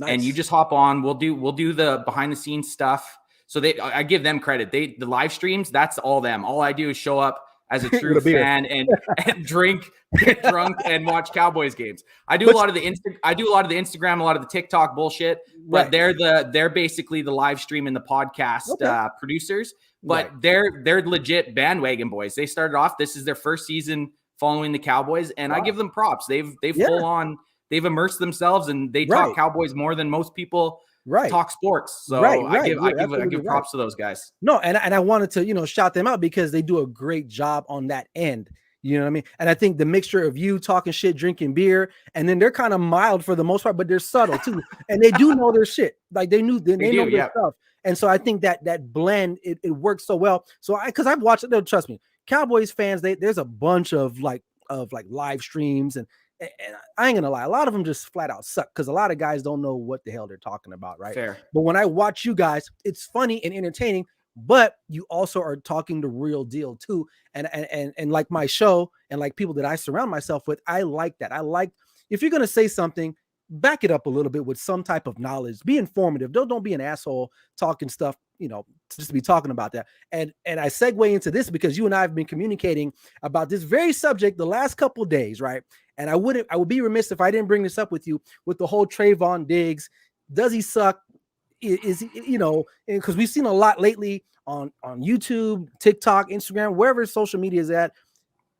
and you Nice. just hop on. We'll do the behind the scenes stuff. So I give them credit. The live streams, that's all them. All I do is show up as a true With a beer. fan and drink, get drunk, and watch Cowboys games. I do But- a lot of the Instagram, a lot of the TikTok bullshit, but Right. they're basically the live stream and the podcast Okay. Producers. But Right. they're legit bandwagon boys. They started off. This is their first season following the Cowboys, and I Wow. give them props. They've Yeah. full on. They've immersed themselves, and they Right. talk Cowboys more than most people Right. talk sports. So Right, I right. give You're absolutely give right. props to those guys. No, and I wanted to, shout them out because they do a great job on that end. You know what I mean? And I think the mixture of you talking shit, drinking beer, and then they're kind of mild for the most part, but they're subtle too. And they do know their shit. Like they know do, their yeah. stuff. And so I think that blend, it works so well. So because I've watched it, no, trust me, Cowboys fans, there's a bunch of live streams and I ain't gonna lie, a lot of them just flat out suck because a lot of guys don't know what the hell they're talking about, right? Fair. But when I watch you guys, it's funny and entertaining, but you also are talking the real deal too. And like my show and like people that I surround myself with, I like that. I like if you're gonna say something, back it up a little bit with some type of knowledge. Be informative. Don't be an asshole talking stuff, just to be talking about that. And I segue into this because you and I have been communicating about this very subject the last couple of days, right? And I would be remiss if I didn't bring this up with you with the whole Trayvon Diggs. Does he suck? Is he, because we've seen a lot lately on YouTube, TikTok, Instagram, wherever social media is at.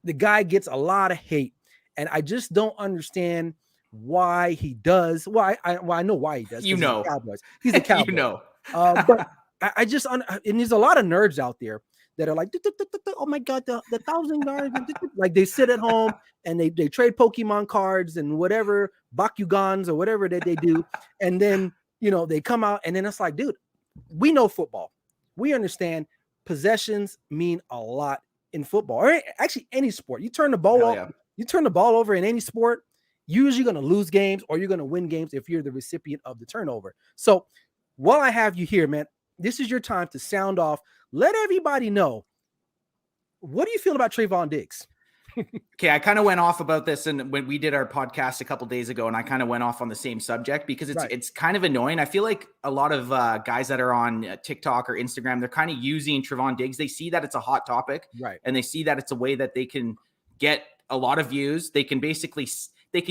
The guy gets a lot of hate, and I just don't understand why he does. Well, I know why he does. 'cause You know. he's a Cowboys. He's a Cowboy. But I just and there's a lot of nerds out there that are like, oh my god, the 1,000 yards, like they sit at home and they trade Pokemon cards and whatever Bakugans or whatever that they do, and then they come out and then it's like, dude, we know football, we understand possessions mean a lot in football, or actually any sport. You turn the ball over in any sport, you're usually going to lose games or you're going to win games if you're the recipient of the turnover. So while I have you here, man, this is your time to sound off. Let everybody know, what do you feel about Trayvon Diggs? Okay, I kind of went off about this and when we did our podcast a couple days ago, and I kind of went off on the same subject because it's kind of annoying. I feel like a lot of guys that are on TikTok or Instagram, they're kind of using Trayvon Diggs. They see that it's a hot topic, right? And they see that it's a way that they can get a lot of views. They can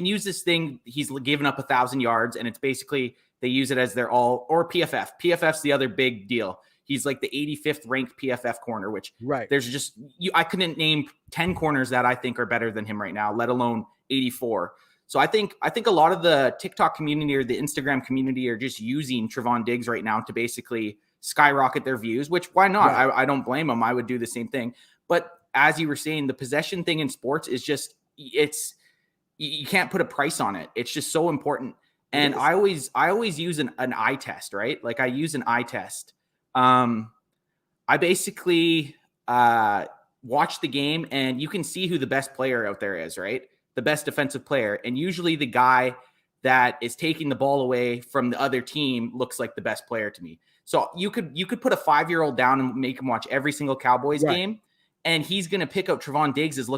use this thing. He's given up 1,000 yards, and it's basically they use it as their all or PFF. PFF's the other big deal. He's like the 85th ranked PFF corner, which there's just I couldn't name 10 corners that I think are better than him right now, let alone 84. So I think a lot of the TikTok community or the Instagram community are just using Trayvon Diggs right now to basically skyrocket their views, which why not? Right. I don't blame them. I would do the same thing. But as you were saying, the possession thing in sports is just you can't put a price on it. It's just so important. And I always use an eye test, right? Like I use an eye test. I basically watch the game and you can see who the best player out there is, right? The best defensive player. And usually the guy that is taking the ball away from the other team looks like the best player to me. So you could put a 5-year-old down and make him watch every single Cowboys game, and he's going to pick out Trayvon Diggs as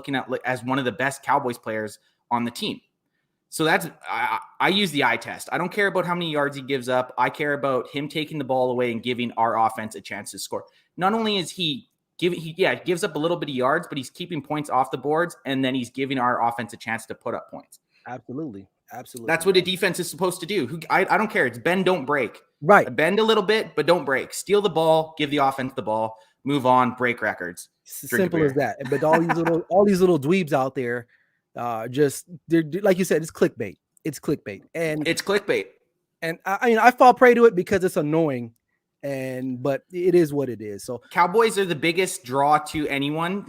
one of the best Cowboys players on the team. So that's I use the eye test. I don't care about how many yards he gives up. I care about him taking the ball away and giving our offense a chance to score. Not only is he gives up a little bit of yards, but he's keeping points off the boards, and then he's giving our offense a chance to put up points. Absolutely. That's what a defense is supposed to do. I don't care. It's bend, don't break. Right. Bend a little bit, but don't break. Steal the ball, give the offense the ball, move on, break records. Simple as that. But all these little dweebs out there, they're like you said, it's clickbait. It's clickbait. And it's clickbait. And I fall prey to it because it's annoying. But it is what it is. So Cowboys are the biggest draw to anyone.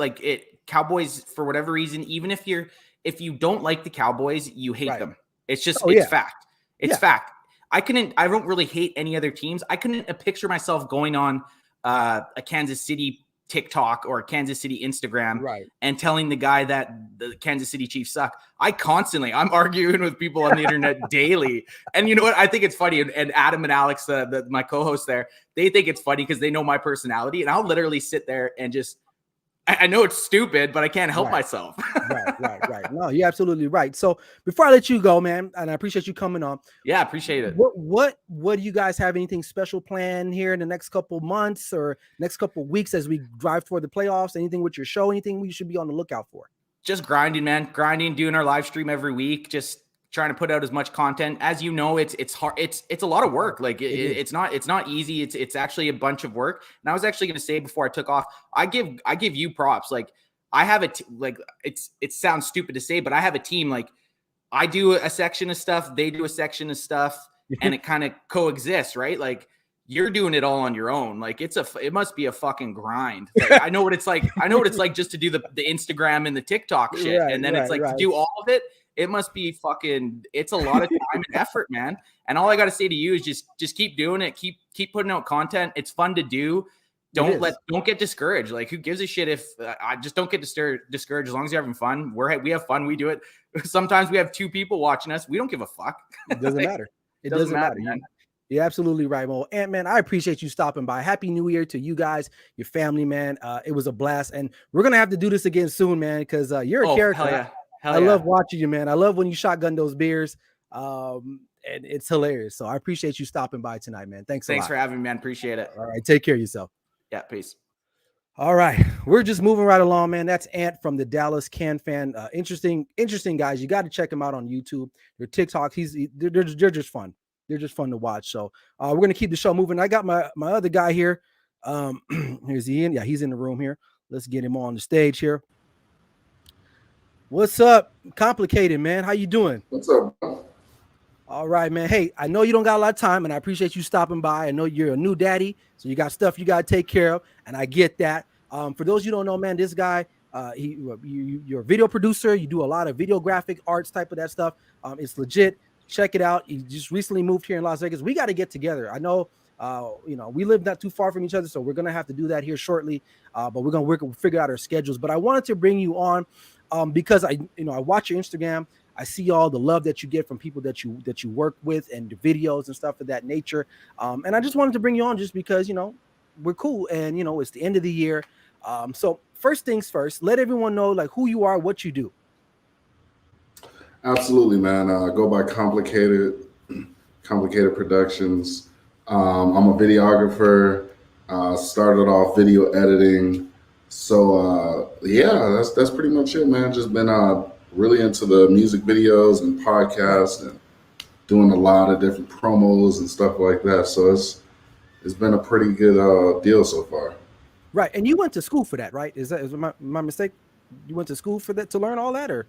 Cowboys, for whatever reason, even if you don't like the Cowboys, you hate them. It's just fact. It's fact. I don't really hate any other teams. I couldn't picture myself going on a Kansas City TikTok or a Kansas City Instagram and telling the guy that the Kansas City Chiefs suck. I'm arguing with people on the internet daily. And you know what? I think it's funny. And Adam and Alex, my co-hosts there, they think it's funny because they know my personality. And I'll literally sit there and just I know it's stupid, but I can't help Right. myself. Right. No, you're absolutely right. So before I let you go, man, and I appreciate you coming on. Yeah, appreciate it. What do you guys have anything special planned here in the next couple months or next couple weeks as we drive toward the playoffs? Anything with your show? Anything we should be on the lookout for? Just grinding, man. Grinding, doing our live stream every week. Just trying to put out as much content. As you know, it's hard. It's a lot of work. Like it's not easy. It's actually a bunch of work. And I was actually going to say before I took off, I give you props. Like I have it sounds stupid to say, but I have a team. Like I do a section of stuff, they do a section of stuff, and it kind of coexists, right? Like you're doing it all on your own. Like it must be a fucking grind. Like, I know what it's like. I know what it's like just to do the Instagram and the TikTok shit. Right, and then it's like to do all of it. It must be it's a lot of time and effort, man. And all I got to say to you is just keep doing it. Keep putting out content. It's fun to do. Don't get discouraged. Like who gives a shit if I just don't get discouraged as long as you're having fun. We have fun. We do it. Sometimes we have 2 people watching us. We don't give a fuck. It doesn't matter. It doesn't matter. Man. You're absolutely right, Mo. And man, I appreciate you stopping by. Happy New Year to you guys, your family, man. It was a blast. And we're going to have to do this again soon, man, because you're a character. Hell yeah. I love watching you, man. I love when you shotgun those beers. And it's hilarious. So I appreciate you stopping by tonight, man. Thanks for having me, man. Appreciate it. All right. Take care of yourself. Yeah. Peace. All right. We're just moving right along, man. That's Ant from the Dallas Can Fan. Interesting guys. You got to check him out on YouTube. Their TikTok. They're just fun. They're just fun to watch. So we're going to keep the show moving. I got my other guy here. Here's Ian. Yeah, he's in the room here. Let's get him on the stage here. What's up? Complicated, man. How you doing? What's up? All right, man. Hey, I know you don't got a lot of time, and I appreciate you stopping by. I know you're a new daddy, so you got stuff you got to take care of, and I get that. For those you don't know, man, this guy, you're a video producer. You do a lot of video graphic arts type of that stuff. It's legit. Check it out. You just recently moved here in Las Vegas. We got to get together. I know, we live not too far from each other, so we're going to have to do that here shortly, but we're going to figure out our schedules. But I wanted to bring you on because I watch your Instagram. I see all the love that you get from people that you work with and the videos and stuff of that nature. And I just wanted to bring you on just because, we're cool and, it's the end of the year. So first things first, let everyone know like who you are, what you do. Absolutely, man. Go by Complicated Productions. I'm a videographer. Started off video editing. So that's pretty much it, man. Just been really into the music videos and podcasts and doing a lot of different promos and stuff like that. So it's been a pretty good deal so far. Right. And you went to school for that, right? Is my mistake? You went to school for that to learn all that, or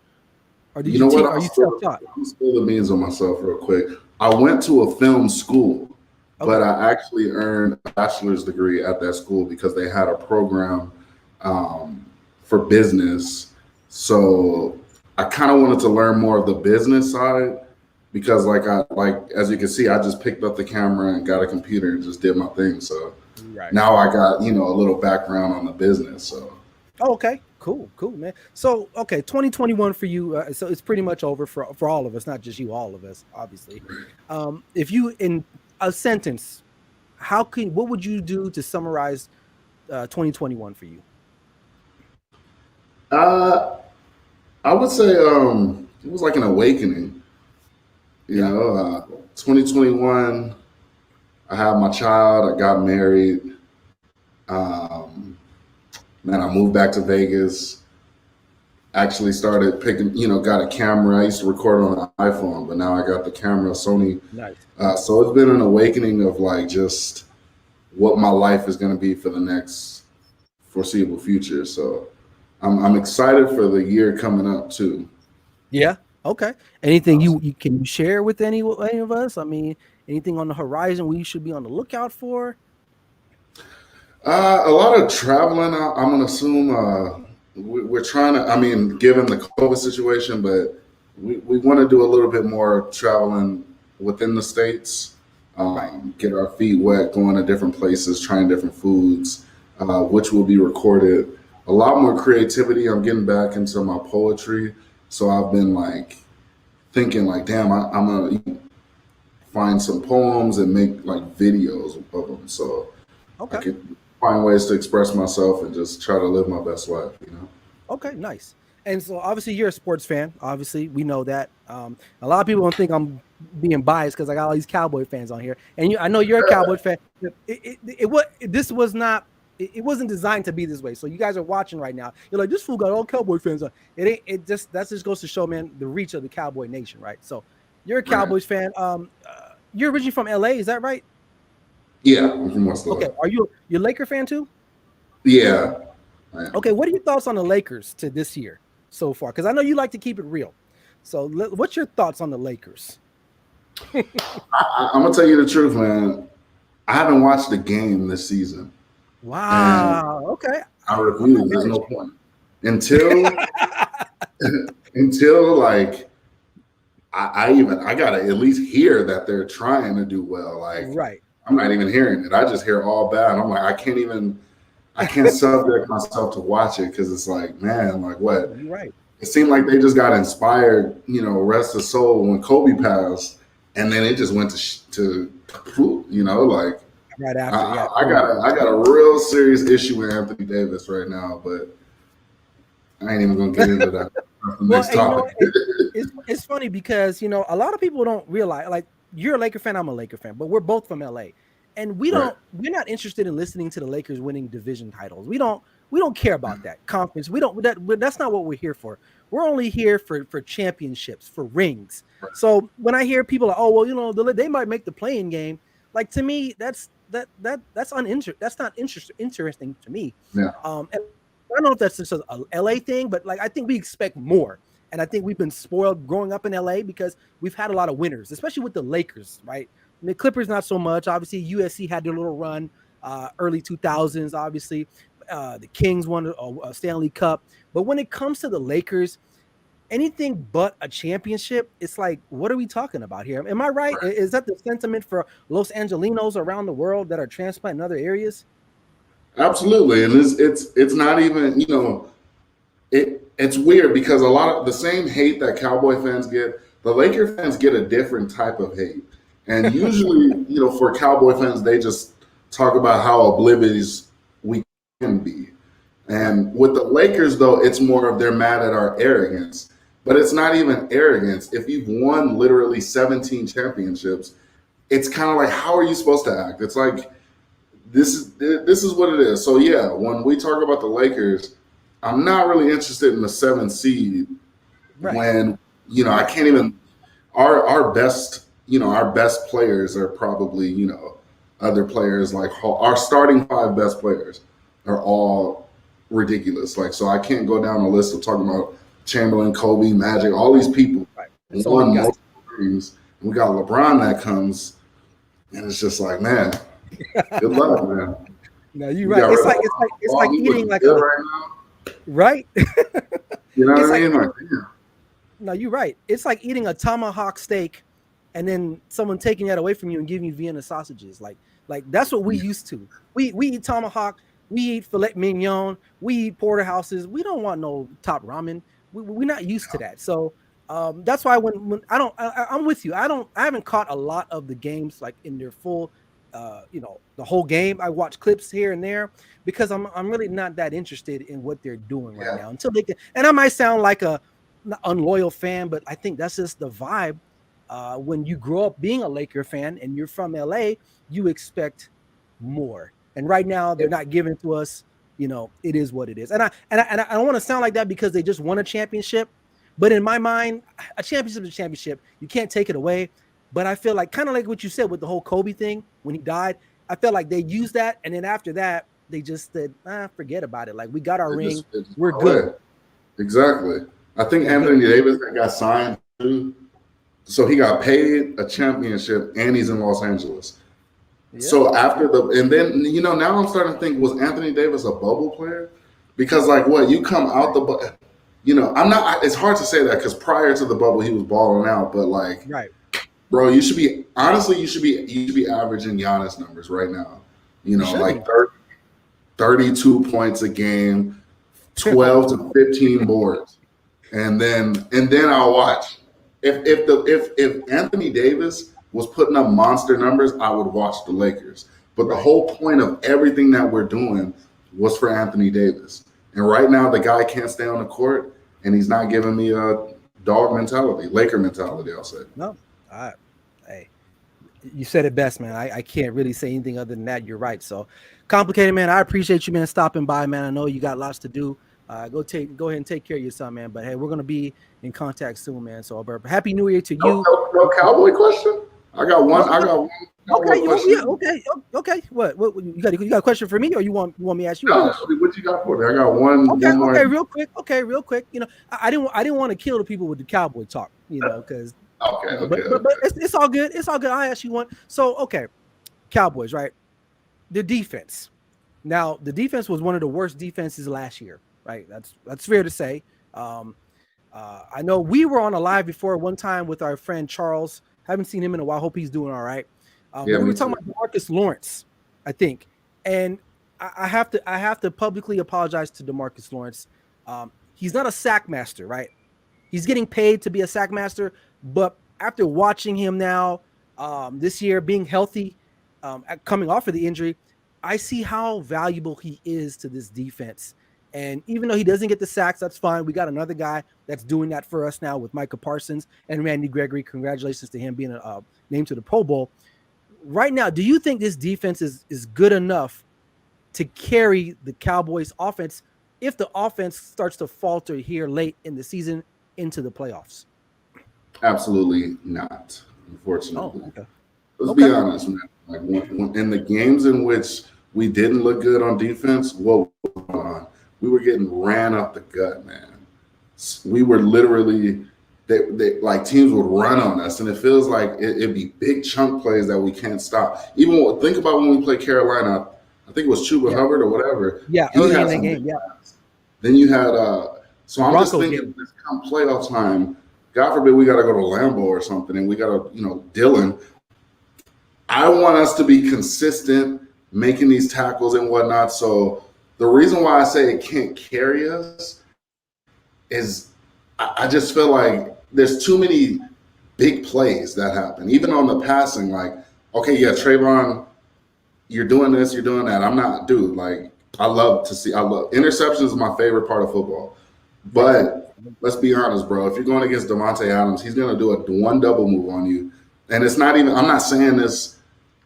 did you teach? Are you self-taught? I'll spill the beans on myself real quick. I went to a film school, but I actually earned a bachelor's degree at that school because they had a program for business. So I kind of wanted to learn more of the business side because as you can see, I just picked up the camera and got a computer and just did my thing. So now I got, a little background on the business. So. Oh, okay, cool, man. So, 2021 for you. So it's pretty much over for all of us, not just you, all of us, obviously. If you, in a sentence, what would you do to summarize 2021 for you? I would say it was like an awakening. 2021, I had my child, I got married. Man, I moved back to Vegas. Actually started picking, got a camera. I used to record on an iPhone, but now I got the camera, Sony. Nice. So it's been an awakening of like just what my life is going to be for the next foreseeable future. So I'm excited for the year coming up too. Yeah. Okay. Anything you can share with any of us? I mean, anything on the horizon we should be on the lookout for? A lot of traveling. I'm gonna assume we're trying to. Given the COVID situation, but we want to do a little bit more traveling within the states. Get our feet wet, going to different places, trying different foods, which will be recorded. A lot more creativity. I'm getting back into my poetry, so I've been like thinking like, damn, I'm gonna find some poems and make like videos of them. So find ways to express myself and just try to live my best life, you know. Okay, nice. And so obviously you're a sports fan. Obviously, we know that. A lot of people don't think I'm being biased because I got all these Cowboy fans on here, and I know you're a Cowboy fan. It wasn't designed to be this way. So you guys are watching right now. You're like, this fool got all Cowboy fans on. That just goes to show, man, the reach of the Cowboy Nation, right? So you're a Cowboys fan. You're originally from LA, is that right? Yeah, I'm from West LA. Okay, are you a Laker fan too? Yeah. Okay, what are your thoughts on the Lakers to this year so far? Because I know you like to keep it real. So what's your thoughts on the Lakers? I'm gonna tell you the truth, man. I haven't watched a game this season. Wow. Okay. I refuse. There's no point until like I gotta at least hear that they're trying to do well. Like, right. I'm not even hearing it. I just hear all bad. I'm like, I can't subject myself to watch it because it's like, man, like what? You're right. It seemed like they just got inspired, rest of soul when Kobe passed, and then it just went to like right after. Yeah. I got a real serious issue with Anthony Davis right now, but I ain't even gonna get into that. Next topic. It's funny because a lot of people don't realize, like, you're a Laker fan, I'm a Laker fan, but we're both from LA. And we're not interested in listening to the Lakers winning division titles. We don't care about that conference. That's not what we're here for. We're only here for championships, for rings. Right. So when I hear people like, oh, well, they might make the playing game, like, to me, that's not interesting to me. Yeah. And I don't know if that's just a LA thing, but like, I think we expect more. And I think we've been spoiled growing up in LA because we've had a lot of winners, especially with the Lakers, right? The Clippers, not so much. Obviously, USC had their little run, early 2000s, obviously. The Kings won a Stanley Cup. But when it comes to the Lakers, anything but a championship, it's like, what are we talking about here? Am I right? Is that the sentiment for Los Angelinos around the world that are transplanted in other areas? Absolutely. And it's not even, it's weird because a lot of the same hate that Cowboy fans get, the Laker fans get a different type of hate. And usually, for Cowboy fans, they just talk about how oblivious we can be. And with the Lakers, though, it's more of they're mad at our arrogance. But it's not even arrogance. If you've won literally 17 championships, it's kind of like, how are you supposed to act? It's like, this is what it is. So, yeah, when we talk about the Lakers, I'm not really interested in the 7th seed when, I can't even – our best – our best players are probably, other players like our starting 5 best players are all ridiculous. Like, so I can't go down the list of talking about Chamberlain, Kobe, Magic, all these people won multiple things. We got LeBron that comes, and it's just like, man, good luck, man. No, you're right. It's like eating like right. You know what I mean? Like, yeah. No, you're right. It's like eating a tomahawk steak and then someone taking that away from you and giving you Vienna sausages. Like that's what we used to. We eat tomahawk, we eat filet mignon, we eat porterhouses. We don't want no top ramen. We're not used to that. So that's why when I'm with you. I haven't caught a lot of the games like in their full, the whole game. I watch clips here and there because I'm really not that interested in what they're doing right now until they can. And I might sound like a unloyal fan, but I think that's just the vibe. When you grow up being a Laker fan and you're from LA, you expect more. And right now they're not giving to us. It is what it is. And I don't want to sound like that because they just won a championship. But in my mind, a championship is a championship. You can't take it away. But I feel like kind of like what you said with the whole Kobe thing when he died. I felt like they used that, and then after that, they just said, forget about it. Like, we got our ring, we're good. Exactly. I think Anthony Davis got signed too. So he got paid a championship and he's in Los Angeles. Yeah. So and then, now I'm starting to think, was Anthony Davis a bubble player? Because you come out it's hard to say that because prior to the bubble, he was balling out, but right. Bro, you should be averaging Giannis numbers right now. 32 points a game, 12 to 15 boards. And then I'll watch. If Anthony Davis was putting up monster numbers, I would watch the Lakers. But the whole point of everything that we're doing was for Anthony Davis. And right now, the guy can't stay on the court, and he's not giving me a dog mentality, Laker mentality, I'll say. No, hey, you said it best, man. I can't really say anything other than that. You're right. So complicated, man. I appreciate you, man, stopping by, man. I know you got lots to do. Go ahead and take care of your son, man. But hey, we're gonna be in contact soon, man. So happy New Year to you. No Cowboy question? I got one. Okay. What you got a question for me, or you want me to ask you? No, what you got for me? I got one. Okay, real quick. You know, I didn't want to kill the people with the Cowboy talk. You know, because but it's all good. It's all good. I ask you one. So okay, Cowboys, right? The defense. Now, the defense was one of the worst defenses last year, right? That's fair to say. I know we were on a live before one time with our friend Charles. Haven't seen him in a while. Hope he's doing all right. We were talking about DeMarcus Lawrence, I think, and I have to publicly apologize to DeMarcus Lawrence. He's not a sack master, right? He's getting paid to be a sack master, but after watching him now this year, being healthy, coming off of the injury, I see how valuable he is to this defense. And even though he doesn't get the sacks, that's fine. We got another guy that's doing that for us now with Micah Parsons and Randy Gregory. Congratulations to him being named to the Pro Bowl. Right now, do you think this defense is good enough to carry the Cowboys offense if the offense starts to falter here late in the season into the playoffs? Absolutely not, unfortunately. Oh, okay. Let's be honest, man. Like when in the games in which we didn't look good on defense, what was going on? We were getting ran up the gut, man. We were literally, they like teams would run on us, and it feels like it'd be big chunk plays that we can't stop. Even think about when we played Carolina. I think it was Chuba Hubbard or whatever. Yeah, early in the game. Yeah. Then you had so I'm Broncos just thinking this come playoff time. God forbid we got to go to Lambeau or something, and we got to Dylan. I want us to be consistent, making these tackles and whatnot. So the reason why I say it can't carry us is I just feel like there's too many big plays that happen, even on the passing. Like, okay, yeah, Trayvon, you're doing this, you're doing that. I'm not, dude. Like, I love interceptions is my favorite part of football. But let's be honest, bro. If you're going against Davante Adams, he's going to do a one double move on you, and it's not even. I'm not saying this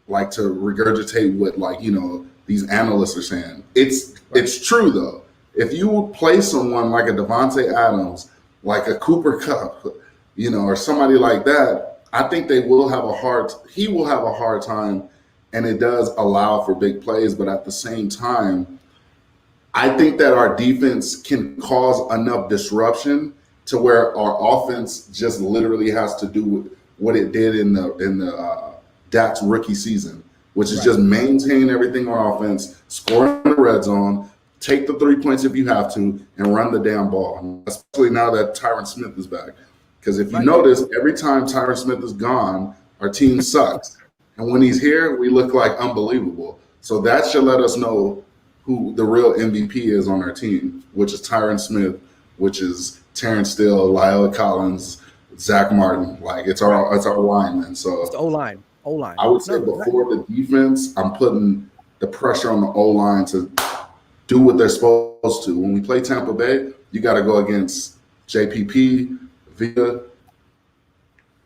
like to regurgitate what these analysts are saying. It's true though. If you play someone like a Davante Adams, like a Cooper Kupp, or somebody like that, I think he will have a hard time, and it does allow for big plays. But at the same time, I think that our defense can cause enough disruption to where our offense just literally has to do what it did in the Dak's rookie season, which is just maintain everything on offense, score in the red zone, take the 3 points if you have to, and run the damn ball, especially now that Tyron Smith is back. Because if you notice, every time Tyron Smith is gone, our team sucks. And when he's here, we look like unbelievable. So that should let us know who the real MVP is on our team, which is Tyron Smith, which is Terrence Steele, Lyle Collins, Zach Martin. Like, it's our linemen. So it's the O-line. I would say before the defense, I'm putting the pressure on the O-line to do what they're supposed to. When we play Tampa Bay, you got to go against JPP, Vita.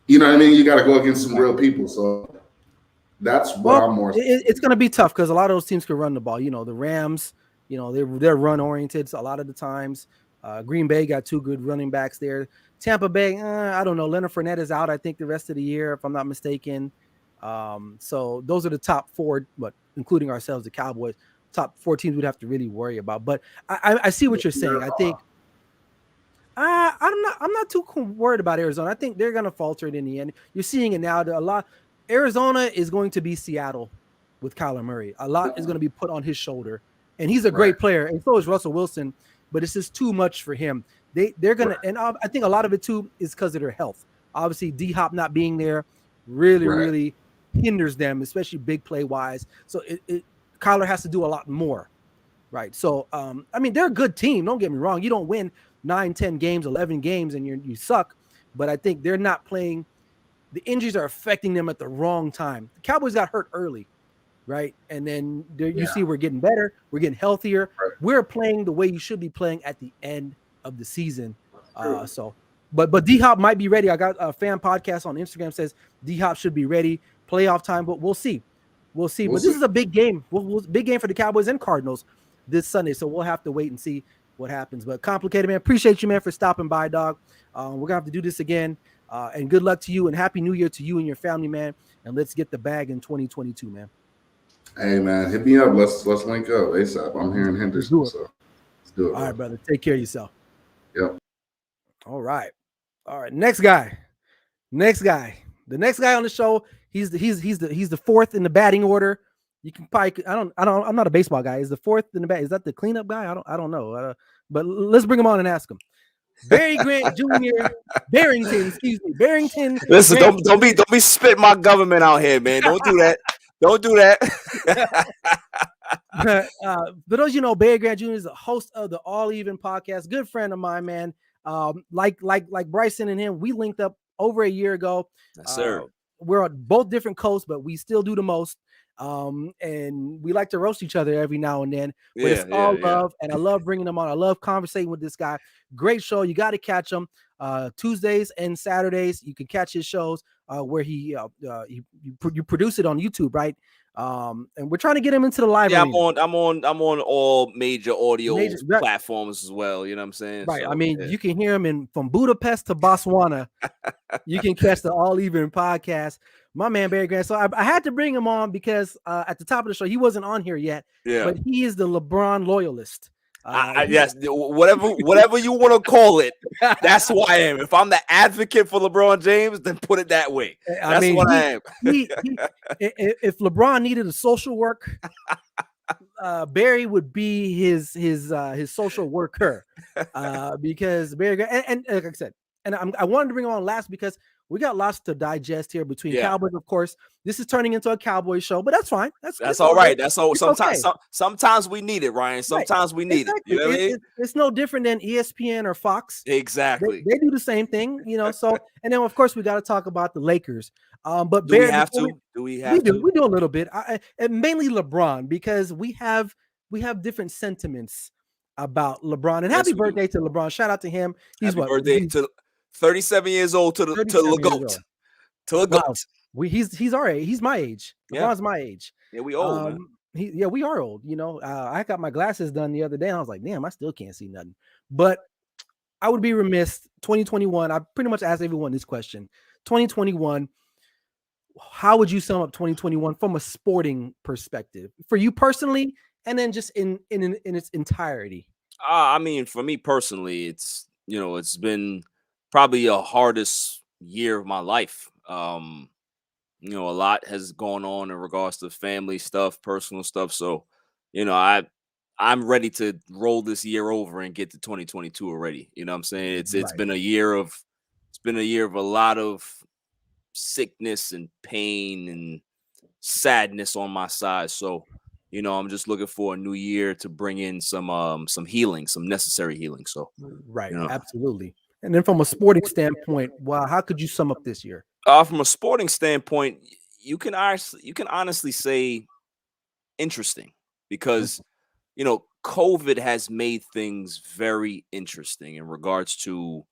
You know what I mean? You got to go against some real people. So that's what I'm more. It's going to be tough because a lot of those teams can run the ball. The Rams, they're run oriented a lot of the times. Green Bay got two good running backs there. Tampa Bay, I don't know. Leonard Fournette is out, I think, the rest of the year, if I'm not mistaken. So those are the top four, but including ourselves, the Cowboys, top 4 teams we'd have to really worry about. But I see what you're saying. I think I'm not too worried about Arizona. I think they're going to falter it in the end. You're seeing it now. Arizona is going to be Seattle with Kyler Murray. A lot is going to be put on his shoulder, and he's a great player, and so is Russell Wilson. But it's just too much for him. They're going to, and I think a lot of it too is because of their health. Obviously, D-Hop not being there really hinders them, especially big play wise. So Kyler has to do a lot more, right? So they're a good team. Don't get me wrong. You don't win 9, 10 games, 11 games, and you suck. But I think they're not playing. The injuries are affecting them at the wrong time. The Cowboys got hurt early, right? And then there, you see we're getting better, we're getting healthier. Right. We're playing the way you should be playing at the end of the season. But D Hop might be ready. I got a fan podcast on Instagram says D Hop should be ready. Playoff time, but we'll see. But this is a big game. Big game for the Cowboys and Cardinals this Sunday. So we'll have to wait and see what happens. But Complicated, man, appreciate you, man, for stopping by, dog. We're gonna have to do this again. And good luck to you and Happy New Year to you and your family, man. And let's get the bag in 2022, man. Hey, man, hit me up. Let's link up ASAP. I'm here in Henderson, so let's do it. All right, brother. Take care of yourself. Yep. All right. Next guy. The next guy on the show. He's the fourth in the batting order. You can probably I'm not a baseball guy. Is the fourth in the bat? Is that the cleanup guy? I don't know. But let's bring him on and ask him. Barry Grant Jr. Barrington. Listen, don't be spitting my government out here, man. Don't do that. Don't do that. For those you know, Barry Grant Jr. is the host of the All Even podcast. Good friend of mine, man. Like Bryson and him, we linked up over a year ago. Yes, sir. We're on both different coasts, but we still do the most. And we like to roast each other every now and then. But it's all love, and I love bringing them on. I love conversating with this guy. Great show. You got to catch him Tuesdays and Saturdays. You can catch his shows where you produce it on YouTube, right? And we're trying to get him into the live. Yeah, arena. I'm on all major audio platforms as well. You know what I'm saying? Right. So, I mean, you can hear him from Budapest to Botswana. You can catch the All Even podcast. My man Barry Grant. So I had to bring him on because at the top of the show he wasn't on here yet. Yeah. But he is the LeBron loyalist. Yes, whatever you want to call it, that's who I am. If I'm the advocate for LeBron James, then put it that way. That's what I am. If LeBron needed a social work, Barry would be his social worker. Because Barry and like I said, and I wanted to bring him on last because we got lots to digest here between Cowboys, of course. This is turning into a Cowboy show, but that's fine. That's all right. That's all. Sometimes we need it, Ryan. Sometimes we need it. You know what I mean? It's no different than ESPN or Fox. Exactly. They do the same thing, you know. So, and then of course we got to talk about the Lakers. But do we have to? We do a little bit. And mainly LeBron, because we have different sentiments about LeBron. And happy birthday to LeBron. Shout out to him. He's happy birthday to 37 years old to the GOAT. To the GOAT. He's our age. He's my age. LeBron's my age. Yeah, we old, man. We are old. You know, I got my glasses done the other day, and I was like, damn, I still can't see nothing. But I would be remiss. 2021. I pretty much asked everyone this question. 2021. How would you sum up 2021 from a sporting perspective for you personally, and then just in its entirety? I mean, for me personally, it's been probably the hardest year of my life. A lot has gone on in regards to family stuff, personal stuff. So, I'm ready to roll this year over and get to 2022 already. You know what I'm saying? It's been a year of a lot of sickness and pain and sadness on my side. So, I'm just looking for a new year to bring in some healing, some necessary healing. So, right, absolutely. And then from a sporting standpoint, how could you sum up this year? From a sporting standpoint, you can honestly say interesting, because COVID has made things very interesting in regards to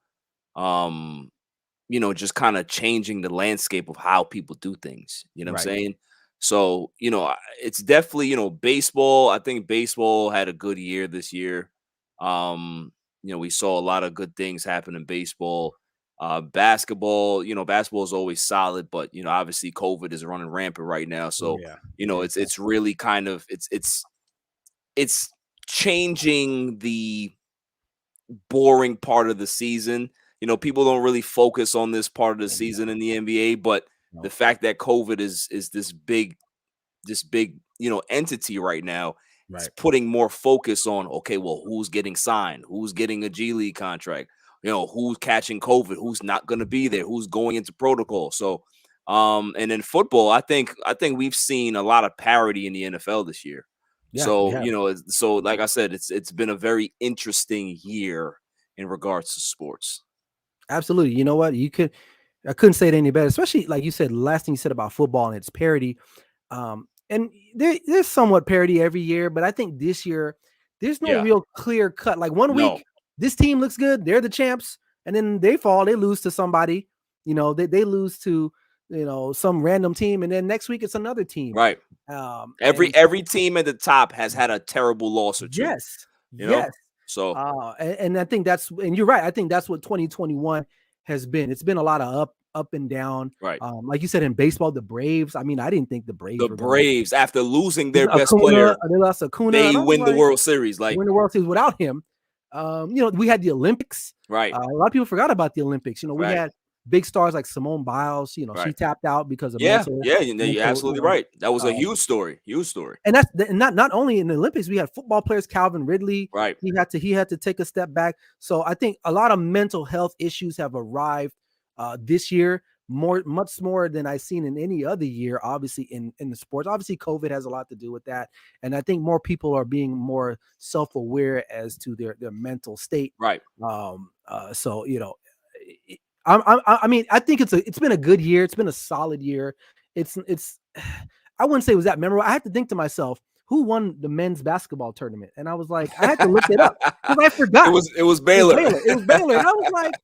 just kind of changing the landscape of how people do things. You know what I'm saying? So, it's definitely, baseball. I think baseball had a good year this year. We saw a lot of good things happen in baseball. Basketball, basketball is always solid, but obviously COVID is running rampant right now. So, it's really kind of it's changing the boring part of the season. People don't really focus on this part of the season in the NBA, but the fact that COVID is this big entity right now. It's putting more focus on, okay, well, who's getting signed? Who's getting a G League contract? Who's catching COVID? Who's not going to be there? Who's going into protocol? So, and in football, I think we've seen a lot of parity in the NFL this year. Yeah, so like I said, it's been a very interesting year in regards to sports. Absolutely. You know what? I couldn't say it any better, especially like you said, the last thing you said about football and its parity. and there's somewhat parity every year, but I think this year there's no Yeah. real clear cut. Like one No. week, this team looks good, they're the champs, and then they fall, they lose to somebody, they lose to some random team, and then next week it's another team. Right. And Every team at the top has had a terrible loss or two. yes, You know? yes. So And I think and you're right. I think that's what 2021 has been. It's been a lot of up and down. right. Like you said in baseball, the Braves. I mean, I didn't think the Braves. The were Braves, after losing their Acuna, best player, they lost Acuna. they and I was win the like, World Series. Like, win the World Series without him. We had the Olympics. right. A lot of people forgot about the Olympics. We Right. had big stars like Simone Biles. She Right. tapped out because of Yeah, mental. you're mental, absolutely right. That was a huge story. Huge story. And that's not only in the Olympics. We had football players, Calvin Ridley. Right. He had to take a step back. So I think a lot of mental health issues have arrived this year, much more than I've seen in any other year. Obviously, in the sports, obviously COVID has a lot to do with that, and I think more people are being more self-aware as to their mental state. Right. So I mean, I think it's been a good year. It's been a solid year. It's I wouldn't say it was that memorable. I had to think to myself, who won the men's basketball tournament? And I was like, I had to look it up because I forgot. It was Baylor. It was Baylor. And I was like,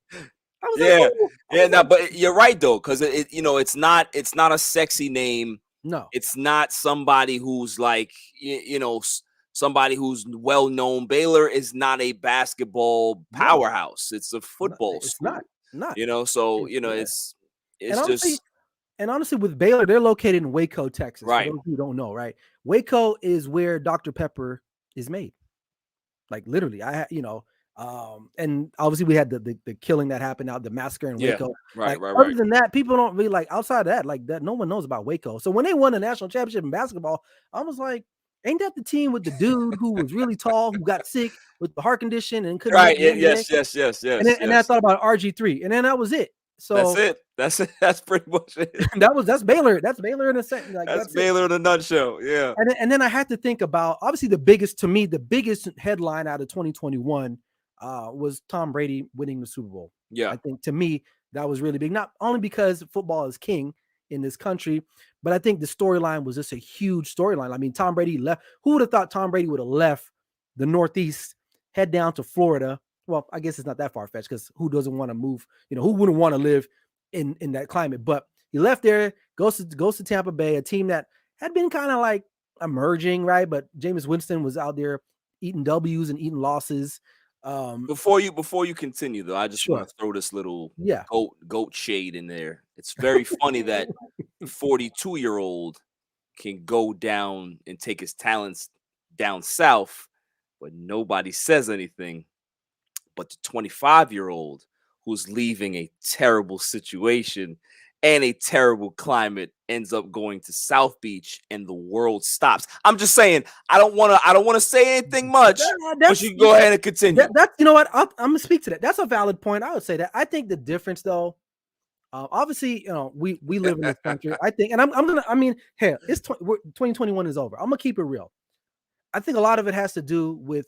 No, but you're right though, because it's not a sexy name. No, It's not somebody who's like somebody who's well known. Baylor is not a basketball powerhouse. It's a football it's school. not. So Yeah. it's And honestly, just honestly, with Baylor, they're located in Waco, Texas. Right. For those who don't know, right? Waco is where Dr. Pepper is made. Like literally, and obviously we had the killing that happened out, the massacre in Waco. right. Other than that, people don't really like outside of that, like that. No one knows about Waco. So when they won the national championship in basketball, I was like, ain't that the team with the dude who was really tall, who got sick with the heart condition and couldn't Right. make the NBA? Yes. And then I thought about RG3, and then that was it. So That's it. That's pretty much it. that's Baylor. That's Baylor in a sentence. Like, That's it. Baylor in a nutshell. Yeah. And then I had to think about, obviously the biggest headline out of 2021 was Tom Brady winning the Super Bowl. Yeah. I think to me that was really big, not only because football is king in this country, but I think the storyline was just a huge storyline. I mean, Tom Brady left. Who would have thought Tom Brady would have left the Northeast, head down to Florida? Well, I guess it's not that far-fetched because who doesn't want to move? Who wouldn't want to live in that climate? But he left there, goes to Tampa Bay, a team that had been kind of like emerging, right? But Jameis Winston was out there eating W's and eating losses. Before you continue though, I just want to throw this little goat shade in there. It's very funny that the 42-year-old can go down and take his talents down south, but nobody says anything. But the 25-year-old who's leaving a terrible situation and a terrible climate ends up going to South Beach and the world stops. I'm just saying, I don't want to say anything much, but you can go ahead and continue. That's you know what? I'm gonna speak to that. That's a valid point. I would say that. I think the difference though, obviously, we live in this country. I think, and I mean, hell, 2021 is over. I'm gonna keep it real. I think a lot of it has to do with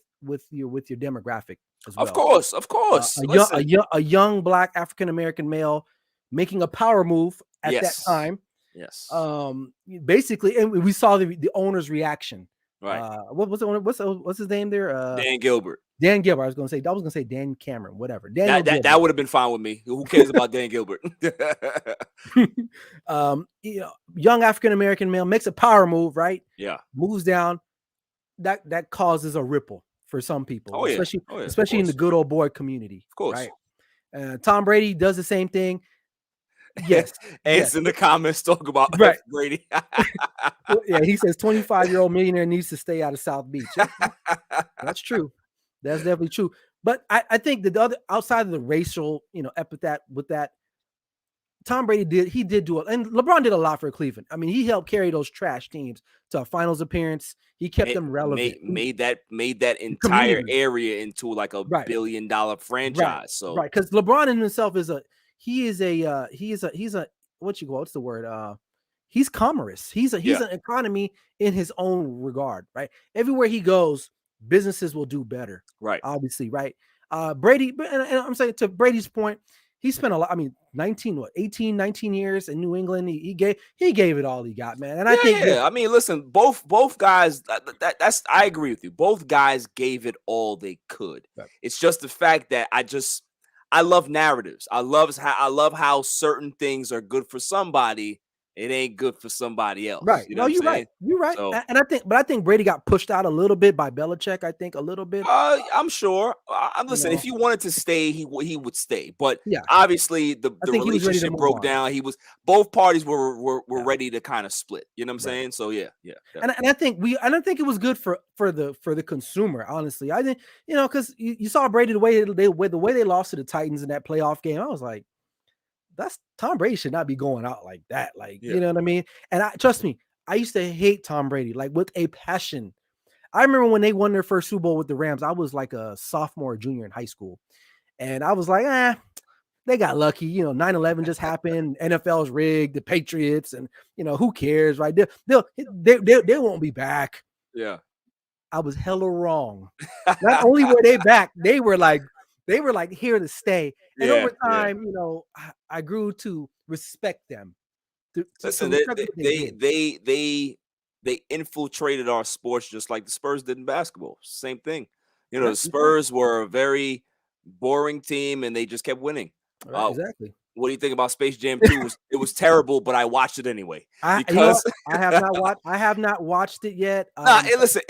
your demographic as well. Of course. A young Black African American male making a power move at that time. Yes. Basically, and we saw the owner's reaction. Right. What's his name there? Dan Gilbert. Dan Gilbert. I was gonna say Dan Cameron. Whatever. That would have been fine with me. Who cares about Dan Gilbert? Young African American male makes a power move. Right. Yeah. Moves down. That causes a ripple for some people, especially in the good old boy community. Of course. Right. Tom Brady does the same thing. Yes. Ants in the comments talk about Brady. Yeah, he says 25-year-old millionaire needs to stay out of South Beach. That's true. That's definitely true. But I think that the other outside of the racial, epithet with that, Tom Brady did do it, and LeBron did a lot for Cleveland. I mean, he helped carry those trash teams to a finals appearance. He kept them relevant. Made that entire area into like a $1 billion franchise. So because LeBron in himself is a what's the word? He's commerce. He's an economy in his own regard, right? Everywhere he goes, businesses will do better. Right. Obviously, right. Brady, and I'm saying to Brady's point, he spent a lot. I mean, 18, 19 years in New England. He gave it all he got, man. And I think I mean, listen, both guys. That's I agree with you. Both guys gave it all they could. Right. It's just the fact that I love narratives. I love how certain things are good for somebody. It ain't good for somebody else. Right. You know No, what you're I'm right. saying? You're right. So- And I think Brady got pushed out a little bit by Belichick. I think a little bit. I'm sure. Listen, know. if he wanted to stay, he would stay. But Yeah. obviously, the think he was ready to relationship move broke on. down. Both parties were Yeah. ready to kind of split. You know what I'm Right. saying? So yeah. And I think it was good for the consumer. Honestly, I think because you saw Brady the way they lost to the Titans in that playoff game. I was like, that's Tom Brady should not be going out like that. Like, Yeah. you know what I mean? And trust me, I used to hate Tom Brady like with a passion. I remember when they won their first Super Bowl with the Rams. I was like a sophomore, junior in high school, and I was like, they got lucky. 9/11 just happened. NFL's rigged. The Patriots, and who cares, right? They won't be back. Yeah. I was hella wrong. Not only were they back, they were like here to stay. And Yeah, over yeah. time, I grew to respect them. Listen, respect what did. they infiltrated our sports just like the Spurs did in basketball. Same thing. Yeah, The Spurs were a very boring team, and they just kept winning. Right, exactly. What do you think about Space Jam 2? It was terrible, but I watched it anyway. I have not watched it yet. Listen,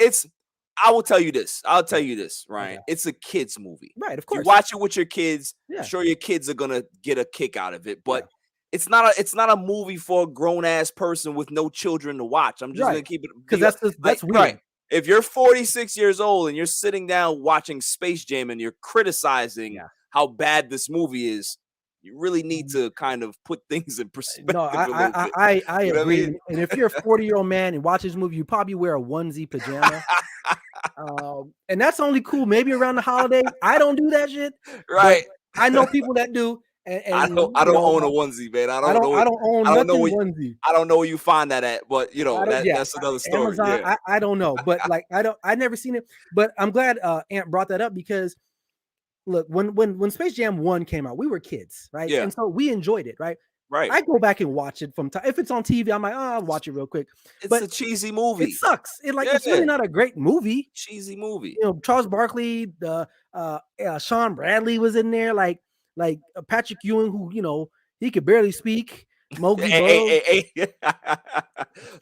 I will tell you this. I'll tell you this, Ryan. Okay. It's a kids movie. Right, of You course. watch it with your kids. Yeah. Sure, your kids are gonna get a kick out of it, but Yeah. it's not a movie for a grown ass person with no children to watch. I'm just gonna Right. keep it Because that's weird. right. If you're 46 years old and you're sitting down watching Space Jam and you're criticizing how bad this movie is, you really need to kind of put things in perspective. No, a little bit. I You know what I agree. mean? And if you're a 40-year-old man and watch this movie, you probably wear a onesie pajama. And that's only cool maybe around the holidays. I don't do that shit. Right. I know people that do. And I don't own a onesie, man. I don't own onesie. I don't know where you find that at, but that's another story. Amazon, Yeah. I don't know, but I never seen it. But I'm glad Ant brought that up because look, when Space Jam 1 came out, we were kids, right? Yeah. And so we enjoyed it, right? Right. I go back and watch it from time. If it's on TV, I'm like, I'll watch it real quick. It's but a cheesy movie. It sucks. It's really not a great movie. Cheesy movie. Charles Barkley, Sean Bradley was in there, like Patrick Ewing, who he could barely speak. Mowgli Hey.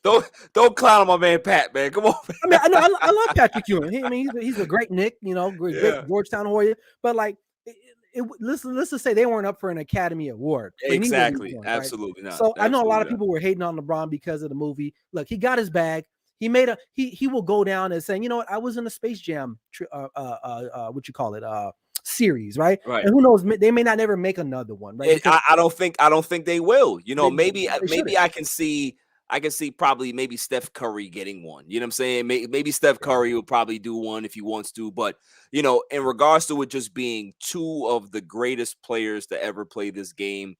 Don't clown on my man Pat, man. Come on. Man. I mean, I love Patrick Ewing. He's a great Nick, great Georgetown Warrior. But like, let's just say they weren't up for an Academy Award. Exactly. Right? Absolutely not. So I know a lot of Absolutely people were hating on LeBron because of the movie. Look, he got his bag. He made he will go down as saying, you know what, I was in a Space Jam series, right? Right. And who knows, they may not never make another one, right? I don't think they will. Maybe shouldn't. I can see probably maybe Steph Curry getting one. You know what I'm saying? Maybe Steph Curry will probably do one if he wants to. But, in regards to it just being two of the greatest players to ever play this game,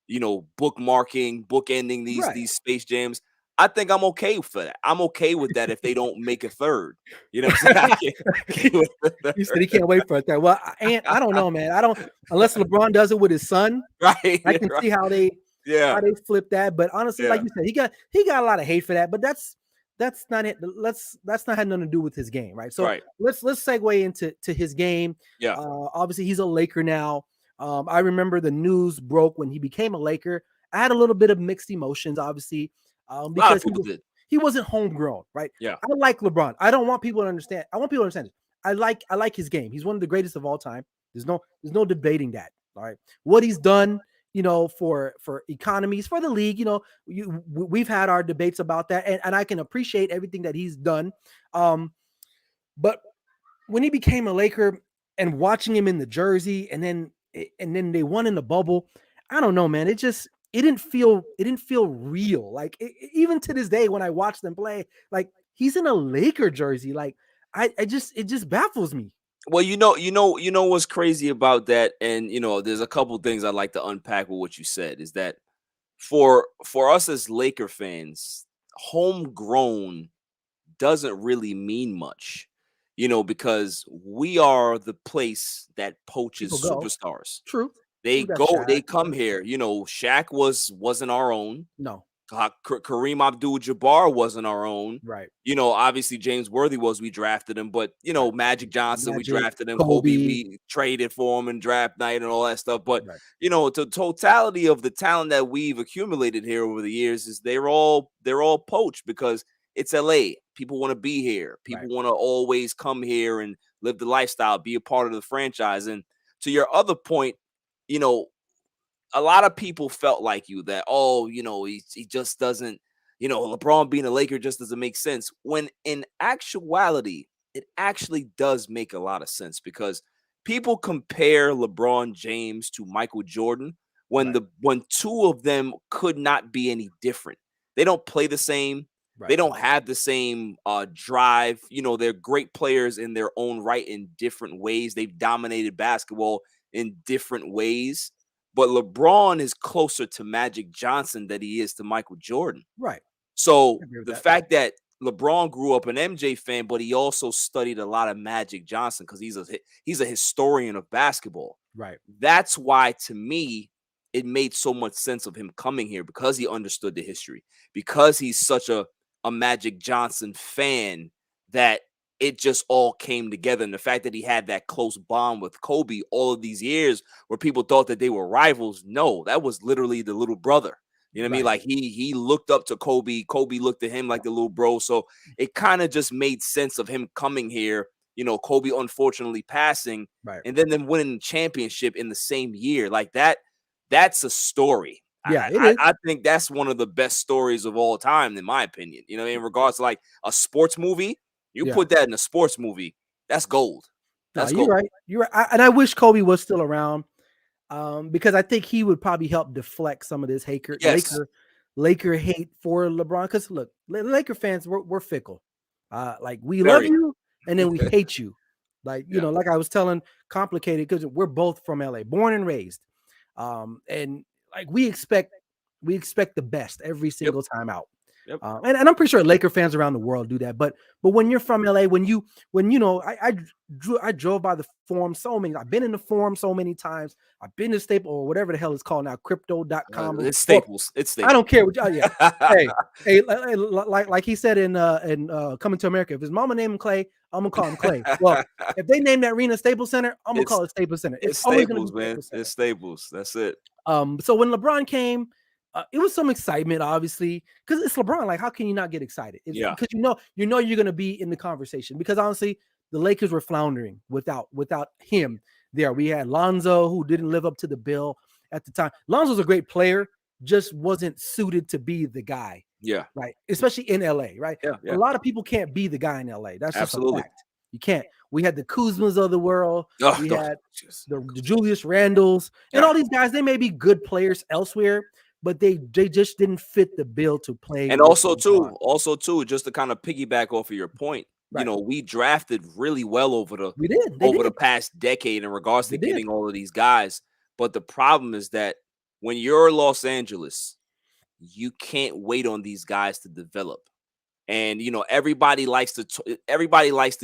bookending these Space Jams, I think I'm okay for that. I'm okay with that if they don't make a third. You know what I'm saying? He said he can't wait for a third. Well, I don't know, man. I don't, unless LeBron does it with his son. Right. I can see how they flip that. But honestly, like you said, he got a lot of hate for that. But that's not it. That's not had nothing to do with his game, right? So let's segue into his game. Yeah. Obviously, he's a Laker now. I remember the news broke when he became a Laker. I had a little bit of mixed emotions, obviously, because he wasn't homegrown, right? Yeah. I like LeBron. I don't want people to understand. I want people to understand this. I like his game. He's one of the greatest of all time. There's no debating that. All right. What he's done, for economies, for the league, we've had our debates about that, and I can appreciate everything that he's done. But when he became a Laker and watching him in the jersey, and then they won in the bubble, I don't know, man. It didn't feel real. Like even to this day, when I watch them play, like he's in a Laker jersey. Like it just baffles me. Well, you know what's crazy about that, and there's a couple things I'd like to unpack with what you said. Is that for us as Laker fans, homegrown doesn't really mean much, because we are the place that poaches superstars. True. They We got go, they Shaq. come here. You know, Shaq wasn't our own. No, Kareem Abdul-Jabbar wasn't our own. right. You know, obviously James Worthy we drafted him, but you know, Magic Johnson, we Magic, drafted him. Kobe. We traded for him in draft night and all that stuff. But Right. you know, the totality of the talent that we've accumulated here over the years is they're all poached because it's LA. People want to be here. People want to always come here and live the lifestyle, be a part of the franchise. And to your other point, you know, a lot of people felt like you that, oh, you know, he just doesn't, you know, LeBron being a Laker just doesn't make sense. When in actuality, it actually does make a lot of sense because people compare LeBron James to Michael Jordan when when two of them could not be any different. They don't play the same. They don't have the same drive. You know, they're great players in their own right in different ways. They've dominated basketball in different ways. But LeBron is closer to Magic Johnson than he is to Michael Jordan. Right. So the fact that LeBron grew up an MJ fan, but he also studied a lot of Magic Johnson because he's a historian of basketball. Right. That's why, to me, it made so much sense of him coming here because he understood the history, because he's such a Magic Johnson fan that it just all came together. And the fact that he had that close bond with Kobe all of these years where people thought that they were rivals. No, that was literally the little brother. You know what I mean? Like he looked up to Kobe. Kobe looked at him like the little bro. So it kind of just made sense of him coming here. You know, Kobe unfortunately passing and then them winning the championship in the same year. Like that, that's a story. Yeah, I think that's one of the best stories of all time, in my opinion. You know, in regards to like a sports movie. You put that in a sports movie, that's gold. That's gold. You're right. You're right. And I wish Kobe was still around because I think he would probably help deflect some of this Laker hate for LeBron. Because look, Laker fans, we're fickle. Like we love you and then we hate you. Like, you know, like I was telling Complicated, because we're both from LA, born and raised. And like we expect the best every single time out. Yep. And I'm pretty sure Laker fans around the world do that. But when you're from LA, when you know, I drove by the Forum I've been in the Forum so many times. I've been to Staples or whatever the hell it's called now, crypto.com. It's Staples. It's Staples. I don't care. hey, like he said in Coming to America, if his mama named him Clay, I'm gonna call him Clay. Well, if they name that arena Staples Center, I'm gonna call it Staples Center. It's always Staples, gonna be man. It's Staples. That's it. So when LeBron came, it was some excitement, obviously, because it's LeBron. Like, how can you not get excited? Because you know you're going to be in the conversation. Because honestly, the Lakers were floundering without him there. We had Lonzo, who didn't live up to the bill at the time. Lonzo's a great player, just wasn't suited to be the guy. Yeah. Right. Especially in LA. Right. Yeah. A lot of people can't be the guy in LA. That's absolutely just a fact. You can't. We had the Kuzmas of the world. We had the Julius Randles and all these guys. They may be good players elsewhere, but they just didn't fit the bill to play. And also too, just to kind of piggyback off of your point, you know, we drafted really well over the past decade in regards to getting all of these guys. But the problem is that when you're Los Angeles, you can't wait on these guys to develop. And you know, everybody likes to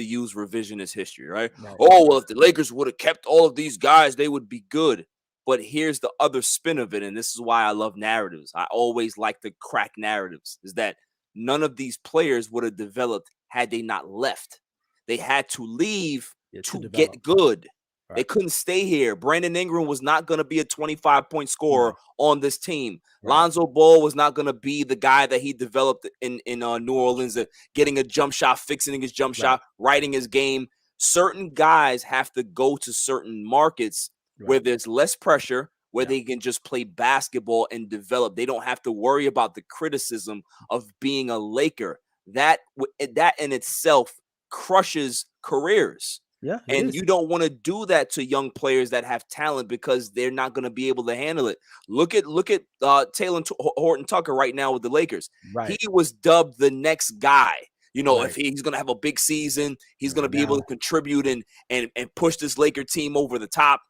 use revisionist history, right? Oh, well, if the Lakers would have kept all of these guys, they would be good. But here's the other spin of it, and this is why I love narratives. I always like to crack narratives, is that none of these players would have developed had they not left. They had to leave to get good. Right. They couldn't stay here. Brandon Ingram was not going to be a 25-point scorer on this team. Right. Lonzo Ball was not going to be the guy that he developed in New Orleans, getting a jump shot, fixing his jump shot, writing his game. Certain guys have to go to certain markets where there's less pressure, where they can just play basketball and develop. They don't have to worry about the criticism of being a Laker. That in itself crushes careers. Yeah, and you don't want to do that to young players that have talent because they're not going to be able to handle it. Look at Taylor Horton Tucker right now with the Lakers. Right. He was dubbed the next guy. You know, if he's going to have a big season, he's going to be able to contribute and push this Laker team over the top.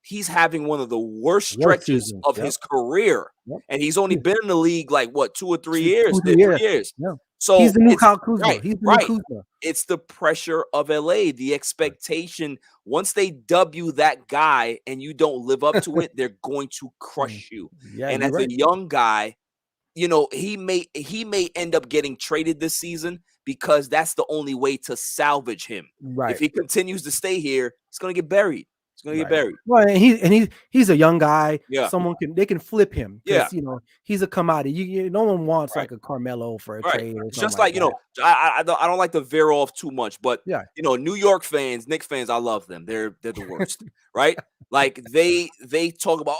He's having one of the worst stretches of his career. And he's only been in the league like, what, 2 or 3 years? 3 years. So He's the new it's Kyle Kuzma. right, He's the right. new Kuzma. It's the pressure of LA, the expectation. Once they dub you that guy and you don't live up to it, they're going to crush you. Yeah, And you're as right. a young guy, he may end up getting traded this season because that's the only way to salvage him. Right. If he continues to stay here, he's going to get buried. He's going to get buried. Well, and he's a young guy. Yeah. They can flip him. Yeah. He's a commodity. No one wants like a Carmelo for a trade. Or It's just something like that. I don't like to veer off too much, but Yeah. New York fans, Knicks fans, I love them. They're the worst, right? Like they talk about,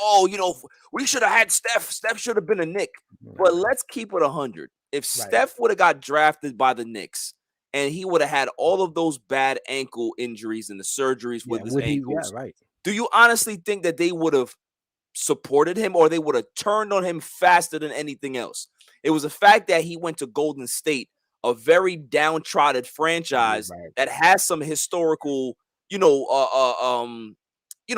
we should have had Steph. Steph should have been a Knick. But let's keep it 100. If Steph would have got drafted by the Knicks and he would have had all of those bad ankle injuries and the surgeries with his ankles, do you honestly think that they would have supported him or they would have turned on him faster than anything else? It was the fact that he went to Golden State, a very downtrodden franchise that has some historical,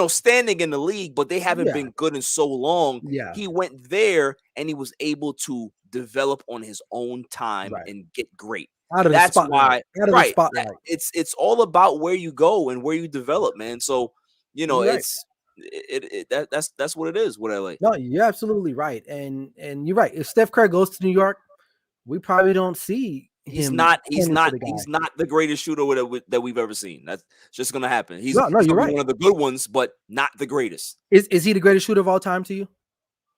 standing in the league, but they haven't been good in so long. Yeah. He went there and he was able to develop on his own time and get great. That's why it's all about where you go and where you develop, man. So that's what it is with LA. No, you're absolutely right, and you're right. If Steph Curry goes to New York, we probably don't see him. He's not the greatest shooter that we've ever seen. That's just gonna happen. He's you're right. One of the good ones, but not the greatest. Is he the greatest shooter of all time to you?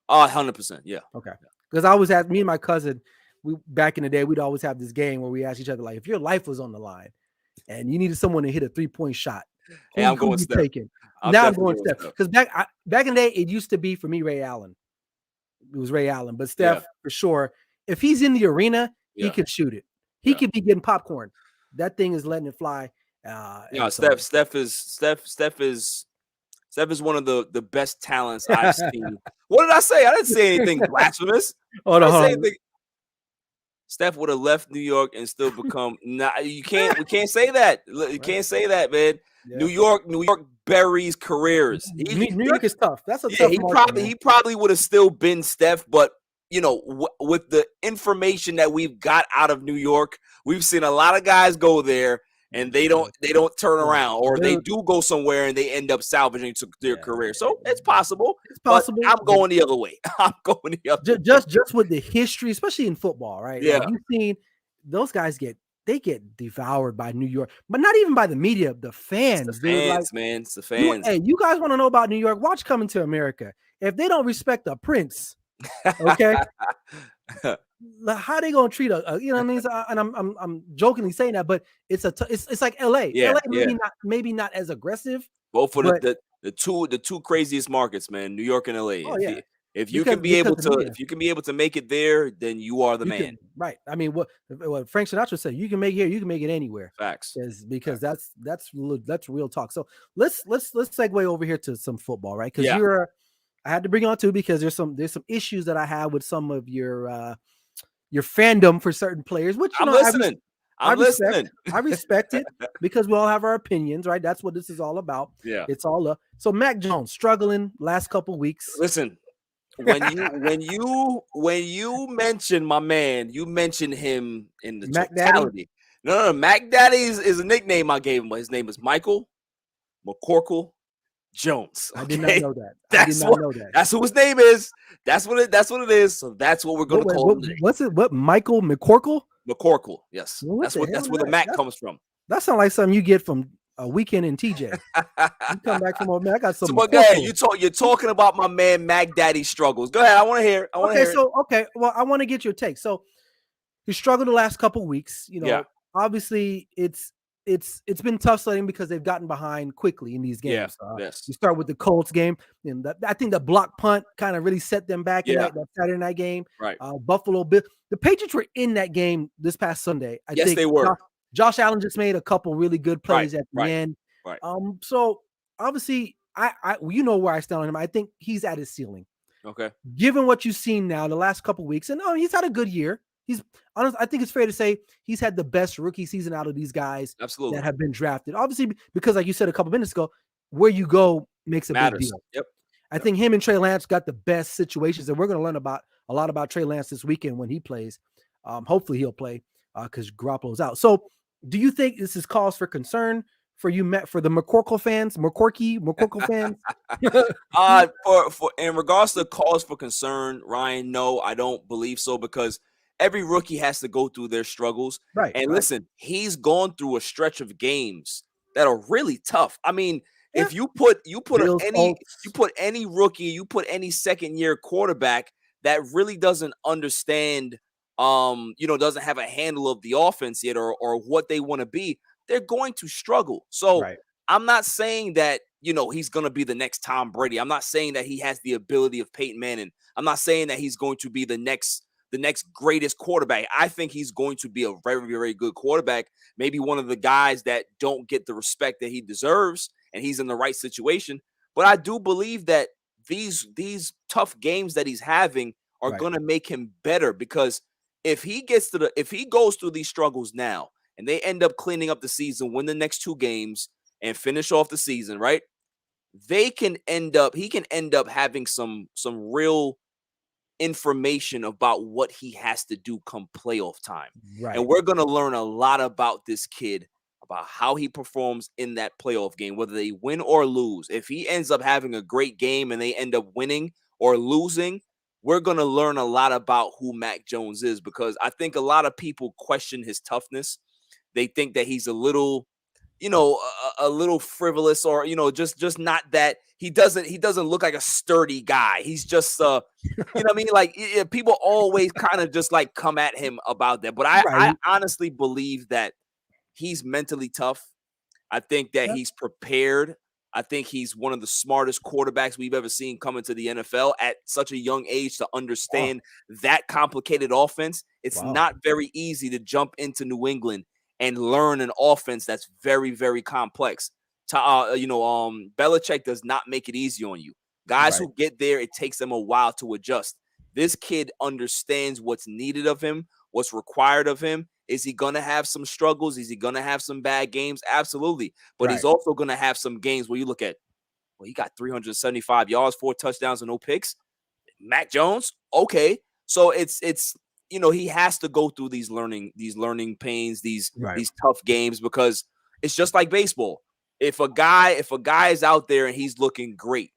100%. Yeah. Okay. Because I was at me and my cousin. Back in the day, we'd always have this game where we asked each other, like, if your life was on the line and you needed someone to hit a 3-point shot, I'm going Steph. Now I'm going Steph. Because back in the day, it used to be for me Ray Allen. It was Ray Allen, but Steph for sure. If he's in the arena, he can shoot it. He could be getting popcorn. That thing is letting it fly. Steph is one of the best talents I've seen. What did I say? I didn't say anything blasphemous. Steph would have left New York and still become. We can't say that. You can't say that, man. Yeah. New York buries careers. New York is tough. That's a tough market, he probably would have still been Steph, but with the information that we've got out of New York, we've seen a lot of guys go there and they don't turn around, or they do go somewhere and they end up salvaging their career. So it's possible. It's possible. But I'm going the other way. I'm going the other way. Just with the history, especially in football, right? Yeah. Like, you've seen those guys get devoured by New York, but not even by the media, the fans. It's the fans, man. It's the fans. You guys want to know about New York? Watch Coming to America. If they don't respect a prince, okay, how they gonna treat a you know what I mean? So, and I'm jokingly saying that, but it's like LA. LA maybe not as aggressive. Both for the two craziest markets, man. New York and LA. Oh, yeah. If you can be able to make it there, then you are the man. Right. I mean, what Frank Sinatra said, you can make it here, you can make it anywhere. Facts. Because that's real talk. So let's segue over here to some football, right? Because I had to bring on too, because there's some issues that I have with some of your fandom for certain players, which I'm listening. I respect it, because we all have our opinions, right? That's what this is all about. Yeah. It's all so Mac Jones struggling last couple weeks. Listen, when you mention my man, you mention him in the Mac totality. No, Mac Daddy is a nickname I gave him, but his name is Michael McCorkle Jones. Okay? I did not know that. I did not know that. That's who his name is. That's what it is. So that's what we're going to call him. What's it? What, Michael McCorkle? McCorkle, yes. That's where the Mac comes from. That sounds like something you get from a weekend in TJ. You come back from I got some. So, go ahead. You're talking about my man Mac Daddy's struggles. Go ahead. I want to hear. Well, I want to get your take. So he struggled the last couple weeks. Obviously it's been tough sledding because they've gotten behind quickly in these games. Yes. You start with the Colts game, and I think the block punt kind of really set them back in that Saturday night game. Right. Buffalo Bill. The Patriots were in that game this past Sunday. I think they were. Josh Allen just made a couple really good plays at the end. Right. So obviously, I where I stand on him. I think he's at his ceiling. Okay. Given what you've seen now the last couple weeks, and he's had a good year. I think it's fair to say he's had the best rookie season out of these guys that have been drafted. Obviously, because like you said a couple minutes ago, where you go makes a big deal. Yep. I think him and Trey Lance got the best situations, and we're going to learn a lot about Trey Lance this weekend when he plays. Hopefully he'll play. because Garoppolo's out. So do you think this is cause for concern for you, Matt, for the McCorkle fans? For in regards to cause for concern, Ryan, no, I don't believe so, because every rookie has to go through their struggles. Right. And right. listen, he's gone through a stretch of games that are really tough. I mean, Yeah. if you put Bills, any rookie, you put any second year quarterback that really doesn't understand, doesn't have a handle of the offense yet, or what they want to be, they're going to struggle. So Right. I'm not saying that, he's going to be the next Tom Brady. I'm not saying that he has the ability of Peyton Manning. I'm not saying that he's going to be the next greatest quarterback. I think he's going to be a very, very good quarterback. Maybe one of the guys that don't get the respect that he deserves, and he's in the right situation. But I do believe that these tough games that he's having are Right. going to make him better, because if he goes through these struggles now and they end up cleaning up the season, win the next 2 games and finish off the season, right? He can end up having some real information about what he has to do come playoff time. Right. And we're going to learn a lot about this kid, about how he performs in that playoff game, whether they win or lose. If he ends up having a great game and they end up winning or losing, we're going to learn a lot about who Mac Jones is, because I think a lot of people question his toughness. They think that he's a little, a little frivolous, or, just not that he doesn't look like a sturdy guy. He's just, like, people always kind of just like come at him about that. But I honestly believe that he's mentally tough. I think that he's prepared. I think he's one of the smartest quarterbacks we've ever seen come into the NFL at such a young age to understand that complicated offense. It's not very easy to jump into New England and learn an offense that's very, very complex. Belichick does not make it easy on you. Guys who get there, it takes them a while to adjust. This kid understands what's needed of him, what's required of him. Is he going to have some struggles? Is he going to have some bad games? Absolutely. But he's also going to have some games where you look at, well, he got 375 yards, 4 touchdowns, and no picks. Mac Jones, okay. So it's he has to go through these learning pains, these tough games, because it's just like baseball. If a guy is out there and he's looking great,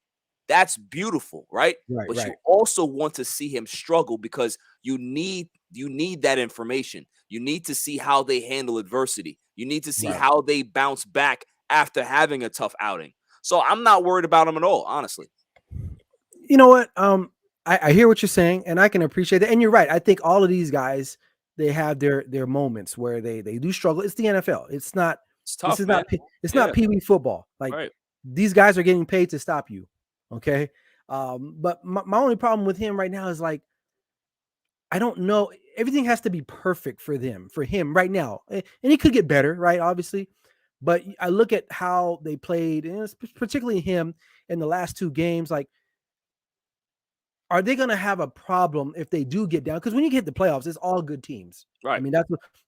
that's beautiful, right? But you also want to see him struggle, because you need that information. You need to see how they handle adversity. You need to see how they bounce back after having a tough outing. So I'm not worried about him at all, honestly. You know what? I hear what you're saying, and I can appreciate that. And you're right. I think all of these guys, they have their moments where they do struggle. It's the NFL. It's not. It's tough. It's not Pee Wee football. Like these guys are getting paid to stop you. Okay. But my only problem with him right now is, like, I don't know. Everything has to be perfect for him right now. And he could get better, right? Obviously. But I look at how they played, and particularly him in the last 2 games. Like, are they going to have a problem if they do get down? Because when you get the playoffs, it's all good teams. Right. I mean,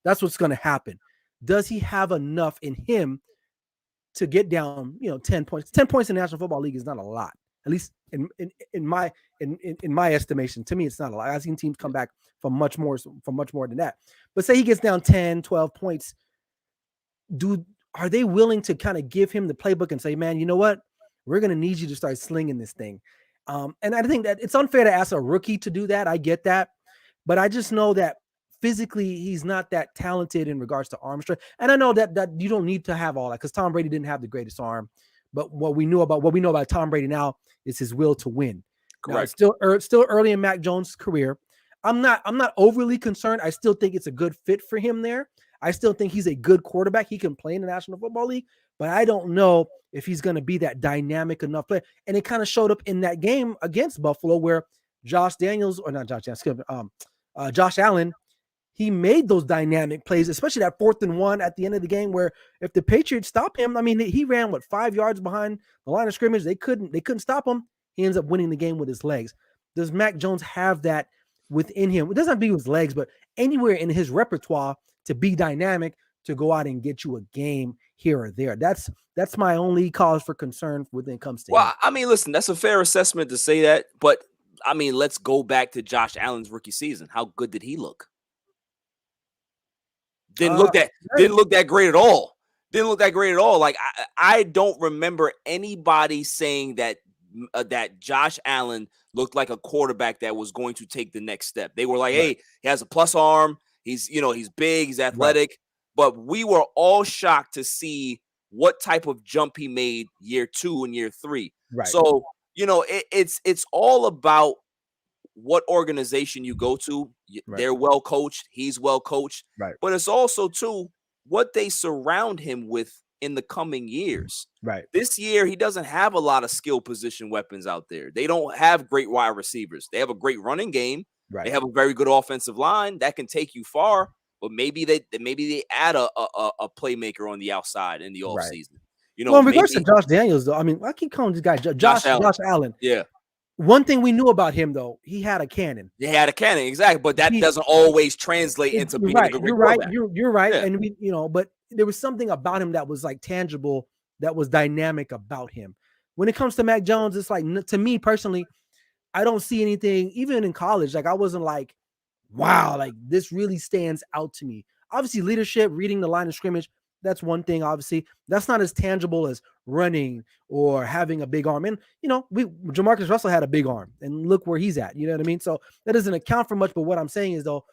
that's what's going to happen. Does he have enough in him to get down, 10 points? 10 points in the National Football League is not a lot. At least in my estimation. To me, it's not a lot. I've seen teams come back from much more than that. But say he gets down 10, 12 points. Are they willing to kind of give him the playbook and say, man, you know what? We're going to need you to start slinging this thing. And I think that it's unfair to ask a rookie to do that. I get that. But I just know that physically he's not that talented in regards to arm strength. And I know that you don't need to have all that, because Tom Brady didn't have the greatest arm. But what we know about Tom Brady now is his will to win. Correct. Now, it's still early in Mac Jones' career. I'm not overly concerned. I still think it's a good fit for him there. I still think he's a good quarterback. He can play in the National Football League, but I don't know if he's going to be that dynamic enough player. And it kind of showed up in that game against Buffalo, where Josh Allen, he made those dynamic plays, especially that 4th and 1 at the end of the game, where if the Patriots stop him, I mean, he ran 5 yards behind the line of scrimmage. They couldn't stop him. He ends up winning the game with his legs. Does Mac Jones have that within him? It doesn't have to be with his legs, but anywhere in his repertoire to be dynamic, to go out and get you a game here or there. That's my only cause for concern when it comes to him. I mean, listen, that's a fair assessment to say that, but I mean, let's go back to Josh Allen's rookie season. How good did he look? didn't look that great at all. Didn't look that great at all. Like I don't remember anybody saying that that Josh Allen looked like a quarterback that was going to take the next step. They were like, hey, he has a plus arm. He's big, he's athletic. Right. But we were all shocked to see what type of jump he made year 2 and year 3. Right. So, it's all about what organization you go to. They're well coached. He's well coached. Right. But it's also, too, what they surround him with in the coming years. Right. This year, he doesn't have a lot of skill position weapons out there. They don't have great wide receivers. They have a great running game. Right. They have a very good offensive line that can take you far. But maybe they add a playmaker on the outside in the offseason. Well, in regards to Josh Daniels, though, I mean, I keep calling this guy Josh Allen. Yeah. One thing we knew about him, though, he had a cannon. He had a cannon, exactly. But that doesn't always translate into being a great quarterback. You're right. Yeah. And but there was something about him that was like tangible, that was dynamic about him. When it comes to Mac Jones, it's like, to me personally, I don't see anything, even in college. Like, I wasn't like, wow, like this really stands out to me. Obviously, leadership, reading the line of scrimmage, that's one thing. Obviously, that's not as tangible as running or having a big arm. And Jamarcus Russell had a big arm, and look where he's at. You know what I mean? So that doesn't account for much. But what I'm saying is, though,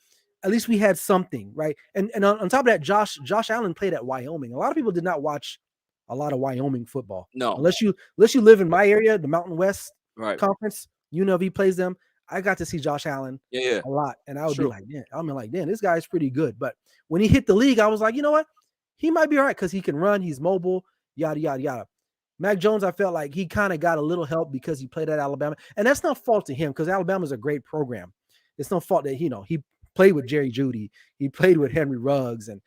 at least we had something, right? And on top of that, Josh Allen played at Wyoming. A lot of people did not watch a lot of Wyoming football. No, unless you live in my area, the Mountain West Conference. If he plays them. I got to see Josh Allen a lot, and I would be like, damn, this guy's pretty good. But when he hit the league, I was like, you know what? He might be all right because he can run, he's mobile, yada, yada, yada. Mac Jones, I felt like he kind of got a little help because he played at Alabama. And that's not fault to him because Alabama's a great program. It's no fault that, he played with Jerry Jeudy. He played with Henry Ruggs and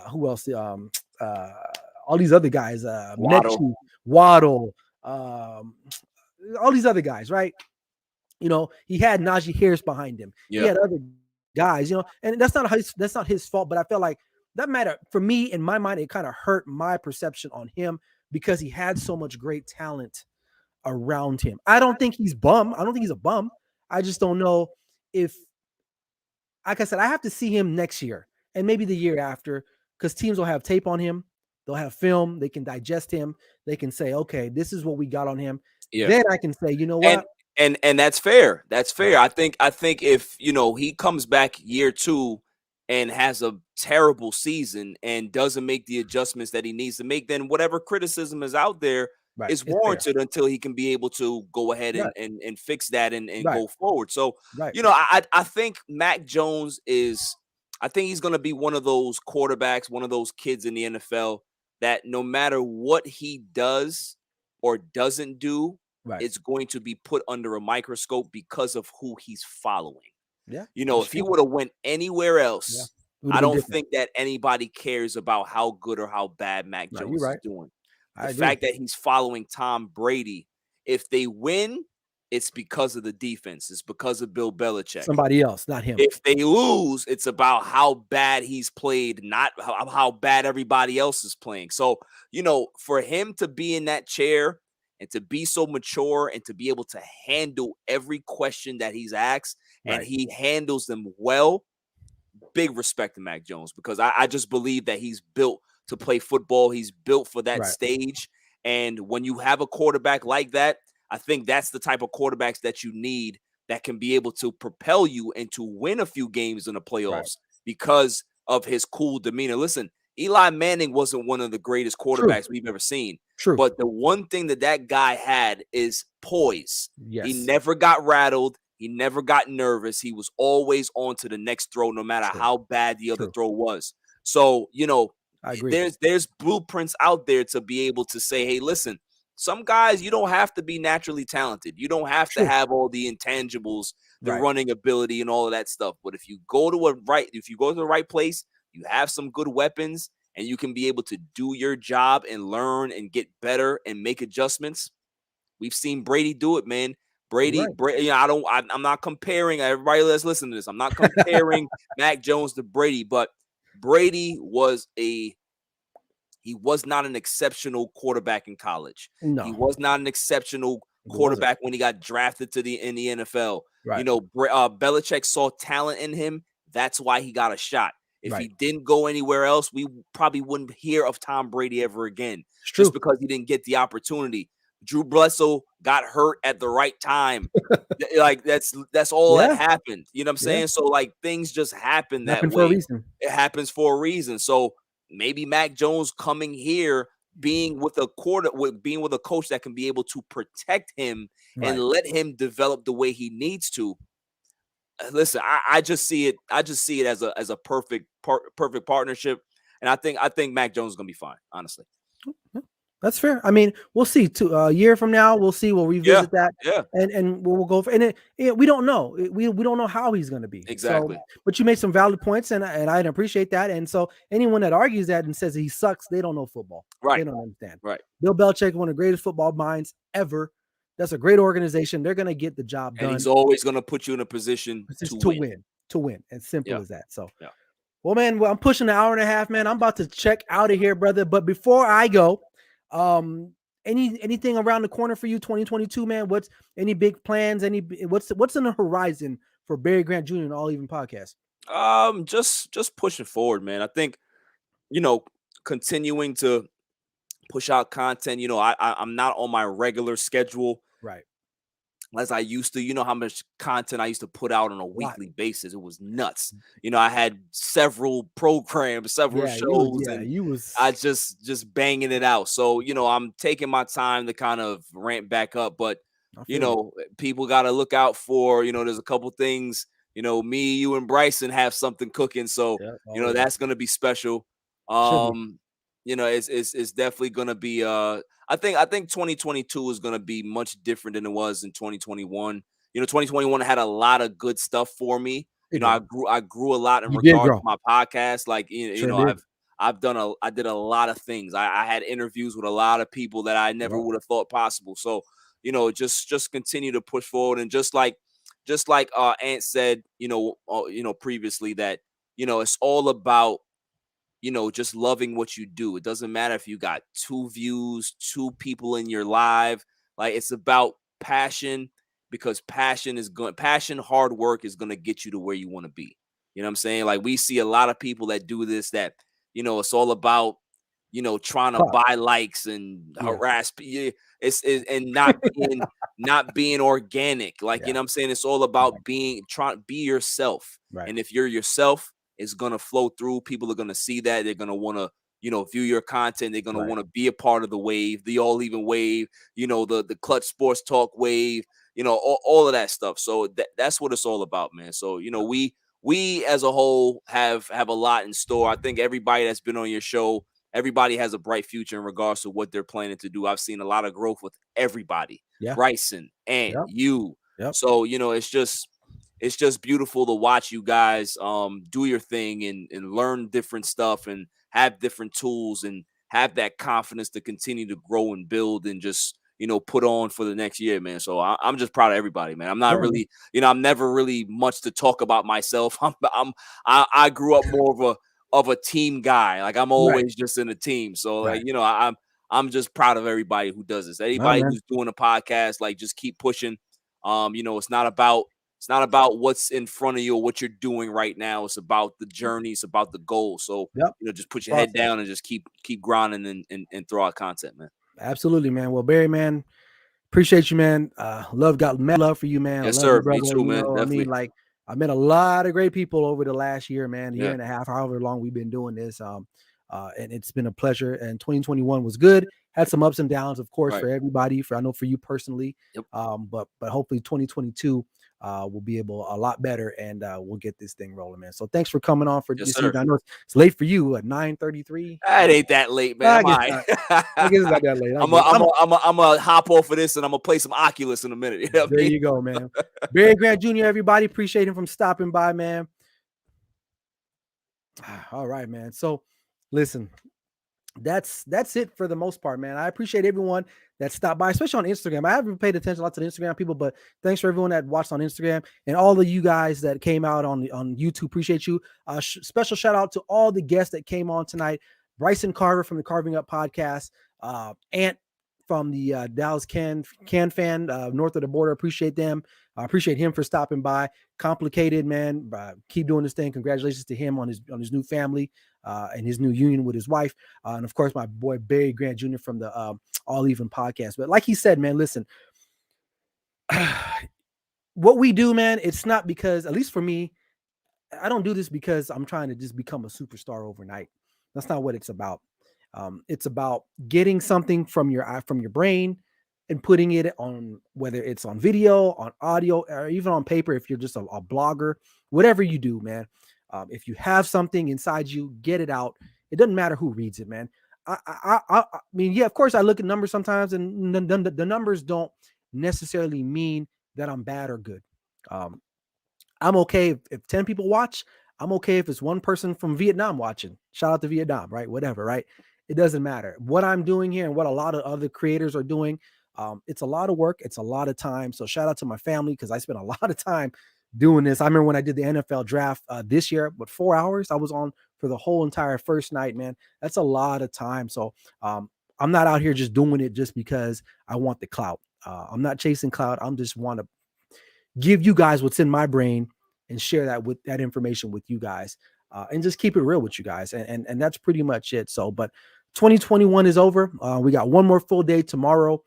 who else? All these other guys, Waddle, all these other guys, right? He had Najee Harris behind him. Yeah. He had other guys, and that's not his fault. But I felt like that mattered for me. In my mind, it kind of hurt my perception on him because he had so much great talent around him. I don't think he's bum. I don't think he's a bum. I just don't know if, like I said, I have to see him next year and maybe the year after because teams will have tape on him. They'll have film. They can digest him. They can say, okay, this is what we got on him. Yeah. Then I can say, you know what? And that's fair. That's fair. I think if he comes back year 2 and has a terrible season and doesn't make the adjustments that he needs to make, then whatever criticism is out there is warranted until he can be able to go ahead and fix that and go forward. So I think Mac Jones I think he's going to be one of those quarterbacks, one of those kids in the NFL that no matter what he does or doesn't do, it's going to be put under a microscope because of who he's following. Yeah. If he would have went anywhere else, I don't think that anybody cares about how good or how bad Mac Jones is doing. The fact that he's following Tom Brady, if they win, it's because of the defense. It's because of Bill Belichick. Somebody else, not him. If they lose, it's about how bad he's played, not how bad everybody else is playing. So, for him to be in that chair and to be so mature and to be able to handle every question that he's asked and he handles them well, big respect to Mac Jones because I just believe that he's built to play football. He's built for that stage. And when you have a quarterback like that, I think that's the type of quarterbacks that you need that can be able to propel you and to win a few games in the playoffs because of his cool demeanor. Listen, Eli Manning wasn't one of the greatest quarterbacks we've ever seen. True. But the one thing that guy had is poise. Yes. He never got rattled. He never got nervous. He was always on to the next throw, no matter how bad the other throw was. So, I agree. There's blueprints out there to be able to say, hey, listen, some guys, you don't have to be naturally talented. You don't have to have all the intangibles, the running ability and all of that stuff. But if you go to the right place, you have some good weapons and you can be able to do your job and learn and get better and make adjustments. We've seen Brady do it, man. Brady, I'm not comparing. Everybody, let's listen to this. I'm not comparing Mac Jones to Brady, but Brady was not an exceptional quarterback in college. No. He was not an exceptional quarterback when he got drafted in the NFL. Right. Belichick saw talent in him. That's why he got a shot. If he didn't go anywhere else, we probably wouldn't hear of Tom Brady ever again. It's true. Just because he didn't get the opportunity. Drew Bledsoe got hurt at the right time. Like that's all that happened. You know what I'm saying? So like things just happen that way. For a reason. It happens for a reason. So maybe Mac Jones coming here, being with a coach that can be able to protect him and let him develop the way he needs to. Listen, I just see it. I just see it as a perfect partnership, and I think Mac Jones is gonna be fine. Honestly. That's fair. I mean, we'll see. A year from now, we'll see. We'll revisit that. Yeah. And we'll go for. And we don't know. We don't know how he's going to be. Exactly. So, but you made some valid points, and I appreciate that. And so anyone that argues that and says he sucks, they don't know football. Right. They don't understand. Right. Bill Belichick, one of the greatest football minds ever. That's a great organization. They're going to get the job done. And he's always going to put you in a position to win. To win. As simple as that. So. Yeah. Well, man, I'm pushing an hour and a half, man. I'm about to check out of here, brother. But before I go. Anything around the corner for you 2022, man? What's any big plans? What's in the horizon for Barry Grant Jr. and All Even Podcast? Just pushing forward, man. I think, continuing to push out content. I'm not on my regular schedule. Right. As I used to, how much content I used to put out on a weekly basis. It was nuts. I had several programs, several shows, I just banging it out. So, I'm taking my time to kind of ramp back up, but people got to look out for, there's a couple things, me, you and Bryson have something cooking. So, that's going to be special. It's definitely going to be, I think 2022 is going to be much different than it was in 2021. 2021 had a lot of good stuff for me. I grew a lot in regard to my podcast. Like, I did a lot of things. I had interviews with a lot of people that I never would have thought possible. So, just continue to push forward. And just like Ant said, previously that, it's all about, just loving what you do. It doesn't matter if you got 2 views, 2 people in your live. Like, it's about passion, because passion, hard work is going to get you to where you want to be. You know what I'm saying? Like, we see a lot of people that do this, that, it's all about, trying to buy likes and harass people. And not being organic. Like, you know what I'm saying? It's all about be yourself. Right. And if you're yourself, it's going to flow through. People are going to see that. They're going to want to, view your content. They're going to want to be a part of the wave, the All Even wave, the Clutch Sports Talk wave, all of that stuff. So that's what it's all about, man. So, we as a whole have a lot in store. I think everybody that's been on your show, everybody has a bright future in regards to what they're planning to do. I've seen a lot of growth with everybody. Bryson and you. So, it's just beautiful to watch you guys do your thing and learn different stuff and have different tools and have that confidence to continue to grow and build and just, put on for the next year, man. So I'm just proud of everybody, man. I'm not really, I'm never really much to talk about myself. I grew up more of a team guy. Like, I'm always just in a team. So like, I'm just proud of everybody who does this. Anybody who's doing a podcast, like, just keep pushing. It's not about what's in front of you or what you're doing right now. It's about the journey. It's about the goal. So, just put your head down and just keep grinding and throw out content, man. Absolutely, man. Well, Barry, man, appreciate you, man. Got mad love for you, man. Yes, sir. Me too, man. I mean, like, I met a lot of great people over the last year, man, year and a half, however long we've been doing this. And it's been a pleasure. And 2021 was good. Had some ups and downs, of course, for everybody. I know for you personally. But hopefully 2022 will be able a lot better, and we'll get this thing rolling, man. So thanks for coming on for this evening. I know it's late for you at 9:33. It ain't that late, man. I guess it's not that late. I'm gonna hop off of this and I'm gonna play some Oculus in a minute. You know there you go, man. Barry Grant Jr., everybody, appreciate him from stopping by, man. All right, man. So listen, that's it for the most part, man. I appreciate everyone that stopped by, especially on Instagram. I haven't paid attention a lot to the Instagram people, but thanks for everyone that watched on Instagram and all of you guys that came out on YouTube. Appreciate you. Special shout out to all the guests that came on tonight. Bryson Carver from the Carving Up podcast, Ant from the Dallas Can Fan north of the border. Appreciate them. I appreciate him for stopping by. Complicated, man. Keep doing this thing. Congratulations to him on his new family and his new union with his wife. And of course, my boy Barry Grant Jr. from the All Even podcast. But like he said, man, listen, what we do, man, it's not because, at least for me, I don't do this because I'm trying to just become a superstar overnight. That's not what it's about. It's about getting something from your brain and putting it on, whether it's on video, on audio, or even on paper. If you're just a blogger, whatever you do, man, if you have something inside you, get it out. It doesn't matter who reads it, man. I mean, yeah, of course I look at numbers sometimes, and the numbers don't necessarily mean that I'm bad or good. I'm okay if 10 people watch. I'm okay if it's one person from Vietnam watching. Shout out to Vietnam, right? Whatever, right? It doesn't matter. What I'm doing here and what a lot of other creators are doing, it's a lot of work. It's a lot of time. So shout out to my family, because I spent a lot of time doing this. I remember when I did the NFL draft this year, but 4 hours I was on for the whole entire first night, man. That's a lot of time. So I'm not out here just doing it just because I want the clout. I'm not chasing clout. I'm just want to give you guys what's in my brain and share that information with you guys, and just keep it real with you guys. And that's pretty much it. So, but 2021 is over. We got one more full day tomorrow.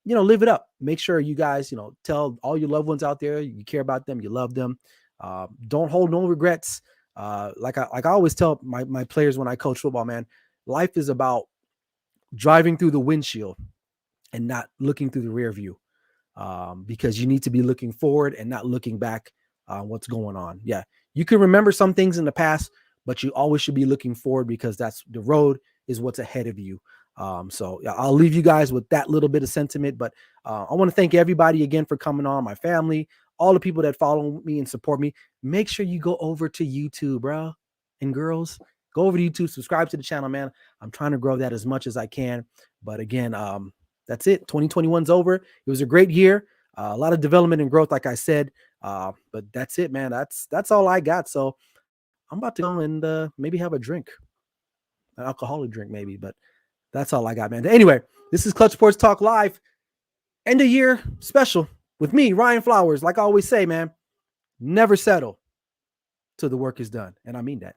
Live it up. Make sure you guys, tell all your loved ones out there you care about them, you love them. Don't hold no regrets. Like I always tell my players when I coach football, man, life is about driving through the windshield and not looking through the rear view, because you need to be looking forward and not looking back what's going on. Yeah, you can remember some things in the past, but you always should be looking forward, because that's the road is what's ahead of you. So yeah, I'll leave you guys with that little bit of sentiment, but I want to thank everybody again for coming on, my family, all the people that follow me and support me. Make sure you go over to YouTube, bro and girls. Go over to YouTube, subscribe to the channel, man. I'm trying to grow that as much as I can. But again, that's it. 2021's over. It was a great year. A lot of development and growth, like I said. But that's it, man. That's all I got. So I'm about to go and maybe have a drink, an alcoholic drink maybe, but that's all I got, man. Anyway, this is Clutch Sports Talk Live. End of year special with me, Ryan Flowers. Like I always say, man, never settle till the work is done. And I mean that.